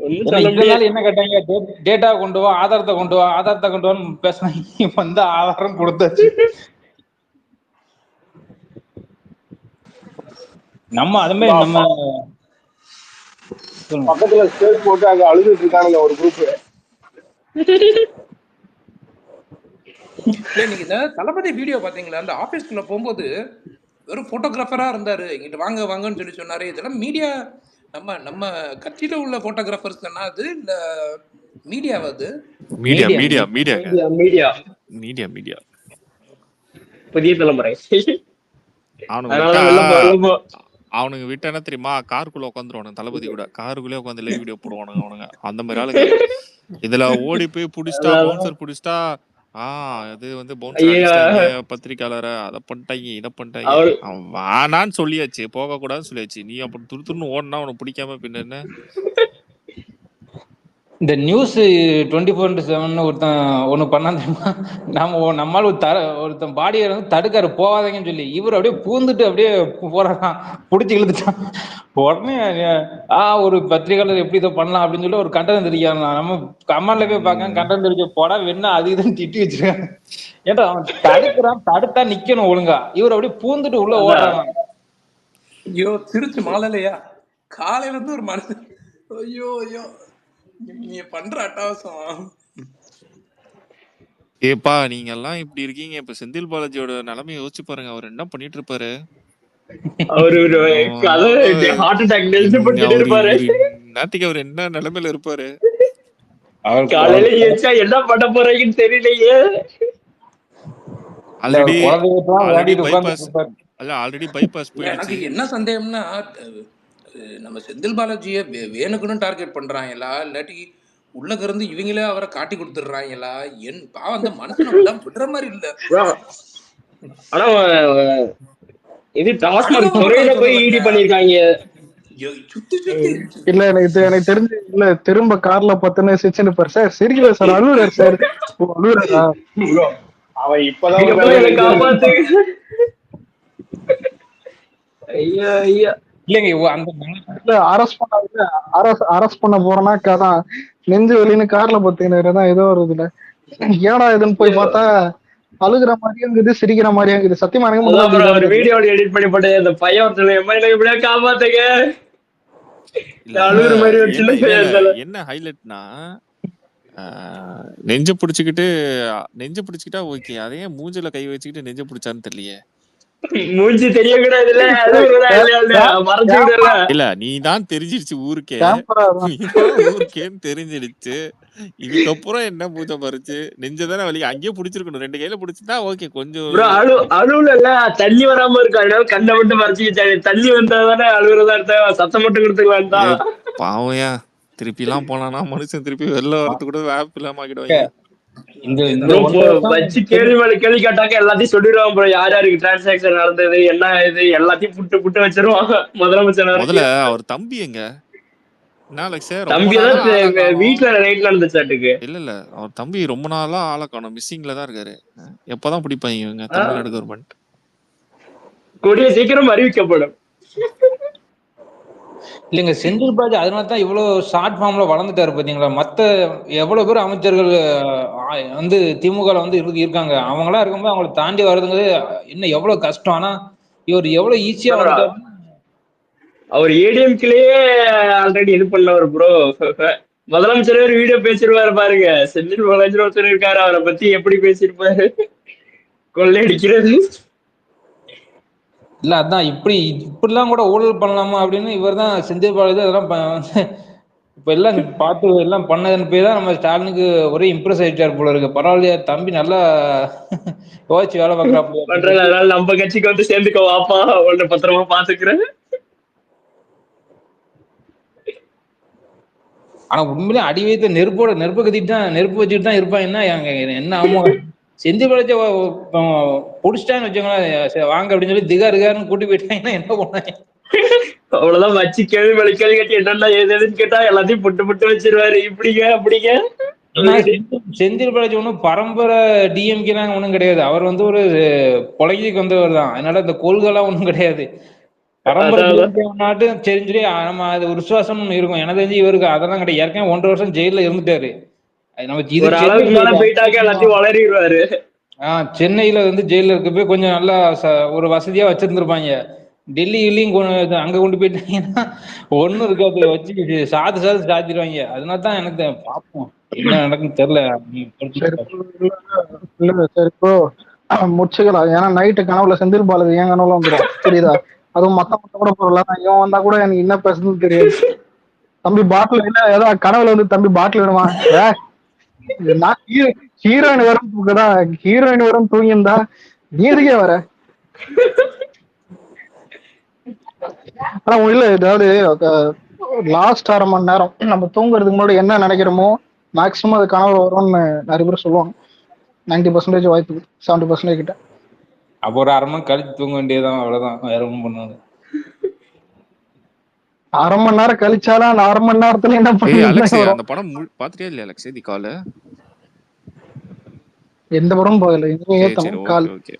ஒண்ணும் ஏன்னா சொல்ல இவ்வளவு முடியாது. நாள் என்ன கேட்டாங்க, டேட்டா கொண்டு வா, ஆதாரத்தை கொண்டு வா, ஆதாரத்தை கொண்டு வான்னு பேசினாங்க. இப்ப வந்து ஆதாரம் கொடுத்தாச்சு. நம்ம அது மாதிரி நம்ம சொல்லுங்க. பக்கத்துல ஸ்டேஜ் போட்டு அங்க அழுதுட்டு இருக்கானுங்க ஒரு குரூப். இல்ல நீங்க இந்த தளபதி வீடியோ பாத்தீங்களா? அந்த ஆபீஸ்க்குள்ள போகும்போது வெறும் போட்டோகிராஃபரா இருந்தாரு. இங்கிட்டு வாங்க வாங்கன்னு சொல்லி சொன்னாரு. இதெல்லாம் மீடியா நம்ம நம்ம கட்சியில உள்ள போட்டோகிராஃபர்ஸ் தானா அது இல்ல மீடியாவா அது? மீடியா மீடியா மீடியா மீடியாங்க media media media media Puthiya Thalaimurai. அவனுக்கு விட்டா அதனாலதான் வெள்ள அவனுக்கு விட்டா என்ன தெரியுமா, காருக்குள்ள உட்காந்துருவானுங்க. தளபதி கூட காருக்குள்ளே உட்காந்து லைவ் வீடியோ போடுவானுங்க அவனுங்க. அந்த மாதிரி ஆளுங்க இதுல ஓடி போய் புடிச்சிட்டா, பவுன்சர் புடிச்சிட்டா, அது வந்து பவுன்சர் அடிச்சிட்டாங்க, பத்திரிக்கையாளரை அதை பண்ணிட்டாங்க, இதை பண்ணிட்டாங்க. அவள் அவன் வேணான்னு சொல்லியாச்சு, போக கூடாதுன்னு சொல்லியாச்சு. நீ அப்படி துருத்துன்னு ஓடனா உனக்கு பிடிக்காம பின்ன என்ன? இந்த நியூஸ் 24/7 ஒருத்தன் ஒண்ணு பண்ணா தெரியுமா? நம்மால் ஒருத்தன் பாடியை வந்து தடுக்காரு போவாதீங்கன்னு சொல்லி, இவர் அப்படியே பூந்துட்டு அப்படியே போறான், புடிச்சு இழுத்துட்டான். உடனே ஒரு பத்திரிகையாளர் எப்படி இதை பண்ணலாம் அப்படின்னு சொல்லி ஒரு கண்டனம் தெரிவிக்காங்க. நம்ம கமெண்ட்ல போய் பார்க்க கண்டனம் தெரிவிக்க போடா வேணா அது இதுன்னு திட்டி வச்சிருக்காங்க. ஏன்டா அவன் தடுக்கிறான், தடுத்தா நிக்கணும் ஒழுங்கா, இவர் அப்படியே பூந்துட்டு உள்ள ஓடுறாங்க. ஐயோ திருச்சி மாலையா காலையில இருந்து ஒரு மனுஷன். ஐயோ ஐயோ நீங்க பண்ற அட்டகாசம். ஏப்பா நீங்க எல்லாம் இப்படி இருக்கீங்க, இப்ப செந்தில் பாலாஜியோட நிலைமையை யோசிச்சு பாருங்க. அவர் என்ன பண்ணிட்டு இருப்பாரு? அவரு ஹார்ட் அட்டாக் டெஸ்ட் பண்ணிட்டு இருப்பாரு. நேத்துக்கு அவர் என்ன நிலைமையில இருப்பாரு? காலையில ஏச்சா என்ன பண்ண போறீங்கன்னு தெரியலையே. ஆல்ரெடி பைபாஸ் போயிடுச்சு. எனக்கு என்ன சந்தேகம்னா நம்ம செந்தில் பாலாஜியை வேணுக்குன்னு டார்கெட் பண்றாங்களா இல்லாட்டி உள்ளக இருந்து இவங்களே அவரை காட்டி கொடுத்துடுறாங்களா? என் பாவம் அந்த மனுஷனை விடுற மாதிரி இல்ல. ஆனா இது டாஸ்மாக் துறையில போய் ஈடி பண்ணிருக்காங்க. இல்ல எனக்கு தெரிஞ்சு இல்ல, திரும்ப கார்ல பத்துன்னு சிரிச்சுன்னு இருப்பாரு. சார் சிரிக்கல சார், அழுகுறாரு சார். அழுகுறாரா? அவன் இப்பதான் காப்பாத்து. ஐயா ஐயா இல்ல அரெஸ்ட் பண்ண போறேன்னா கதான் நெஞ்சு வெளின்னு கார்ல பத்துக்கினதான் ஏதோ ஒரு இதுல ஏடா இதுன்னு போய் பார்த்தா அழுகுற மாதிரியும் இருக்குது, சிரிக்கிற மாதிரியும் இருக்குது. சத்தியமா ஒரு வீடியோ எடிட் பண்ணி போட்டு அந்த பையன் ஒருத்தர் எப்படியா காப்பாத்துங்க அழுகுற மாதிரி ஒரு சின்ன என்ன ஹைலைட்னா, நெஞ்ச பிடிச்சுக்கிட்டா ஓகே, அதையே மூஞ்சில கை வச்சுக்கிட்டு நெஞ்ச பிடிச்சான்னு தெரியலையே. மூஞ்சி தெரிய கூடாது இல்ல, நீதான் தெரிஞ்சிருச்சு ஊருக்கே, ஊருக்கேன்னு தெரிஞ்சிடுச்சு. இதுக்கப்புறம் என்ன பூஜை பறிச்சு நெஞ்சதானே வலி, அங்கேயே பிடிச்சிருக்கணும். 2 கையில பிடிச்சிட்டா ஓகே. கொஞ்சம் அழுவுல தண்ணி வராம இருக்கா, கண்ணை மட்டும் மறைச்சிக்கிட்டாரு. தண்ணி வந்தாதானே அழுகுறதா இருந்தா சத்தம் மட்டும் கொடுத்துக்கலாம் தான். பாவையா திருப்பி எல்லாம் போனானா மனுஷன் திருப்பி வெளில வரது கூட வேப் இல்லாம ஆகிடுவாங்க. வச்சு கேள்வி கேட்டாக்க எல்லாத்தையும் சொல்லிடுவாங்க ப்ரோ. யார் யாருக்கு டிரான்சாக்சன் நடந்தது, என்ன இது எல்லாத்தையும் புட்டு வச்சிருவாங்க முதலமைச்சர். முதல்ல அவர் தம்பி எங்க? வீட்டுல நைட் நடந்துச்சாட்டுக்கு. இல்ல அவர் தம்பி ரொம்ப நாளா ஆளை காணோம், மிஸ்ஸிங்ல தான் இருக்காரு. எப்பதான் பிடிப்பாங்க இவங்க தமிழ்நாடு கவர்மெண்ட்? கூடிய சீக்கிரம் அறிவிக்கப்படும். இல்லைங்க, செந்தில் பாலாஜி அதனாலதான் இவ்வளவு ஷார்ட் ஃபார்ம்ல வளர்ந்துட்டாரு பாத்தீங்களா. மத்த எவ்வளவு பேர் அமைச்சர்கள் வந்து திமுக வந்து இருக்காங்க, அவங்களா இருக்கும்போது அவங்களை தாண்டி வர்றதுங்கிறது இன்னும் எவ்வளவு கஷ்டம். ஆனா இவர் எவ்வளவு ஈஸியா வந்துட்டாரு. அவர் ஏடிஎம்கிலேயே ஆல்ரெடி இது பண்ணவர் ப்ரோ. முதலமைச்சரே ஒரு வீடியோ பேசிருவாரு பாருங்க. செந்தில் பாலாஜி ஒருத்தர் இருக்காரு, அவரை பத்தி எப்படி பேசிருப்பாரு. கொள்ளையடிக்கிறது இல்ல, அதான் இப்படிலாம் கூட ஊழல் பண்ணலாமா அப்படின்னு இவர் தான் செந்தில் பாலாஜி அதெல்லாம் இப்ப எல்லாம் பார்த்து எல்லாம் பண்ணதுன்னு போய் தான் நம்ம ஸ்டாலினுக்கு ஒரே இம்ப்ரெஸ் ஆயிட்டாரு போல இருக்கு. பரவாயில்லையா தம்பி, நல்லா யோசிச்சு வேலை பார்க்கறாப்புல. அதனால நம்ம கட்சிக்கு வந்து சேர்ந்துக்கோ வாப்பா, உன்னை பத்திரமா பாத்துக்கிறேன். ஆனா உண்மையிலே அடி வைத்த நெருப்பு வச்சுட்டு தான் இருப்பாங்க. என்ன ஆமா செந்தில் பாலாஜி புடிச்சிட்டான்னு வச்சுக்கோங்களேன், வாங்க அப்படின்னு சொல்லி திகாருன்னு கூட்டி போயிட்டாங்கன்னா என்ன பண்ணாங்க? அவ்வளவுதான் வச்சு கேள்வி கட்டி என்னன்னா ஏதுன்னு கேட்டா எல்லாத்தையும் புட்டு வச்சிருவாரு. இப்படிங்க அப்படிங்க. செந்தில் பாலாஜி ஒன்றும் பரம்பரை டிஎம்கேலாம் ஒன்றும் கிடையாது. அவர் வந்து ஒரு கொலைக்கு வந்தவர் தான். அதனால இந்த கொள்கைலாம் ஒன்றும் கிடையாது. பரம்பரை அதான் அதான். ஜெயிலிட்டு சரின்னு சொல்லி நம்ம அது ஒரு விசுவாசம் இருக்கும். எனக்கு தெரிஞ்சு இவருக்கு அதெல்லாம் கிடையாது. ஏற்கனவே 1.5 வருஷம் ஜெயில இருந்துட்டாரு. நம்ம இது ஒரு அளவுக்கு சென்னையில மேல இது போயிட்டாக்க எல்லாத்தையும் வளரிடுவாரு. சென்னையில வந்து ஜெயில இருக்கப்ப கொஞ்சம் நல்லா ஒரு வசதியா வச்சிருந்திருப்பாங்க. டெல்லியிலையும் அங்க கொண்டு போயிட்டாங்கன்னா ஒண்ணும் இருக்காது, வச்சு சாத்து சாத்து சாத்திடுவாங்க. அதனால தான் எனக்கு பார்ப்போம் என்ன நடக்குன்னு தெரியல. சரி இல்ல சரி ப்ரோ, முடிச்சுக்கலாம். ஏன்னா நைட்டு கனவுல செந்தில் பாலாஜி என் கனவுல வந்துடும், புரியுதா? அதுவும் மத்த கூட போறல, இவன் வந்தா கூட எனக்கு என்ன பேசுறதுன்னு தெரியாது. தம்பி பாட்டில் என்ன ஏதோ கனவுல வந்து தம்பி பாட்டில் வேணுமா, நான் ஹீரோயின் வரும் தூக்குதா, ஹீரோயின் வரும் தூங்கியிருந்தா நீ எதுக்கே வர? ஆனா இல்ல, ஏதாவது லாஸ்ட் 1/2 மணி நேரம் நம்ம தூங்குறதுக்கு முன்னாடி என்ன நினைக்கிறோமோ மேக்ஸிமம் அது கனவுல வரும்னு நிறைய பேர் சொல்லுவாங்க. 90% வாய்ப்பு, 70% கிட்ட. அப்போ ஒரு 1/2 மணி கழிச்சு தூங்க வேண்டியதான், அவ்வளவுதான், வேற ஒண்ணும் பண்ணாது. 1/2 மணி நேரம் கழிச்சாலும் அந்த 1/2 மணி நேரத்துல என்ன அலெக்ஸ் பண்ணி அந்த படம் பாத்துட்டே இல்லையா அலெக்ஸ்? தி கால் எந்த படம் போகல, இனிமே ஏத்தணும் கால். ஓகே.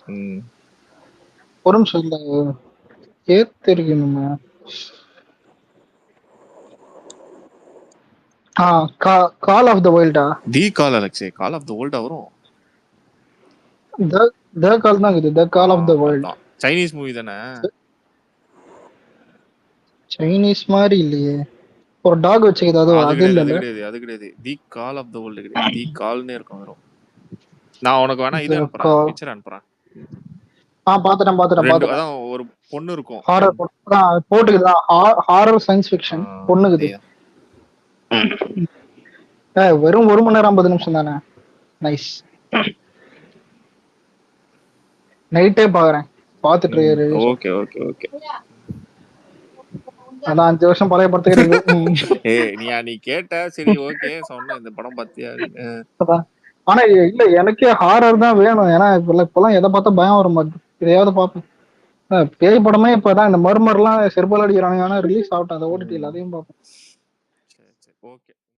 ஒரு நிமிஷம் இல்ல, ஏத்திருக்கணுமா? கால் ஆஃப் த வைல்டா? The call Alex, call of the world வரும். த கால் தான் இது, the call of the world. Chinese movie தானே? சைனீஸ் மாதிரி இல்லையே, ஒரு டாக் வச்சுக்குது, அது இல்ல. அது கிடையாது. தி கால் ஆஃப் த வேர்ல்ட் கிடையாது, தி கால்னே இருக்கும் வரும். நான் உனக்கு வேணா இது அனுப்புறேன், பிக்சர் அனுப்புறேன். பாத்துட்டேன். அதான் ஒரு பொண்ணு இருக்கும், ஹாரர் போட்டுக்குதான், ஹாரர் சயின்ஸ் ஃபிக்ஷன் பொண்ணுக்குது. வெறும் 1 மணி நேரம் 50 நிமிஷம் தானே, நைஸ். நைட்டே பாக்குறேன், பாத்துட்டு இருக்காரு. ஓகே. அதான் 5 வருஷம் பழைய படத்துக்கு நீ கேட்ட சரி ஓகே சொன்ன, இந்த படம் பாத்தியா? ஆனா இல்ல, எனக்கே ஹாரர் தான் வேணும். ஏன்னா இப்பெல்லாம் எதை பார்த்தா பயம் வர மாட்டேது, இதையாவது பார்ப்பேன். பேய் படமே இப்பதான் இந்த மர்மர்லாம் செருப்பால் அடிக்கிறானுங்க, ஆனா ரிலீஸ் ஆகட்டும், அதை ஓடிட்டு அதையும் பார்ப்பேன்.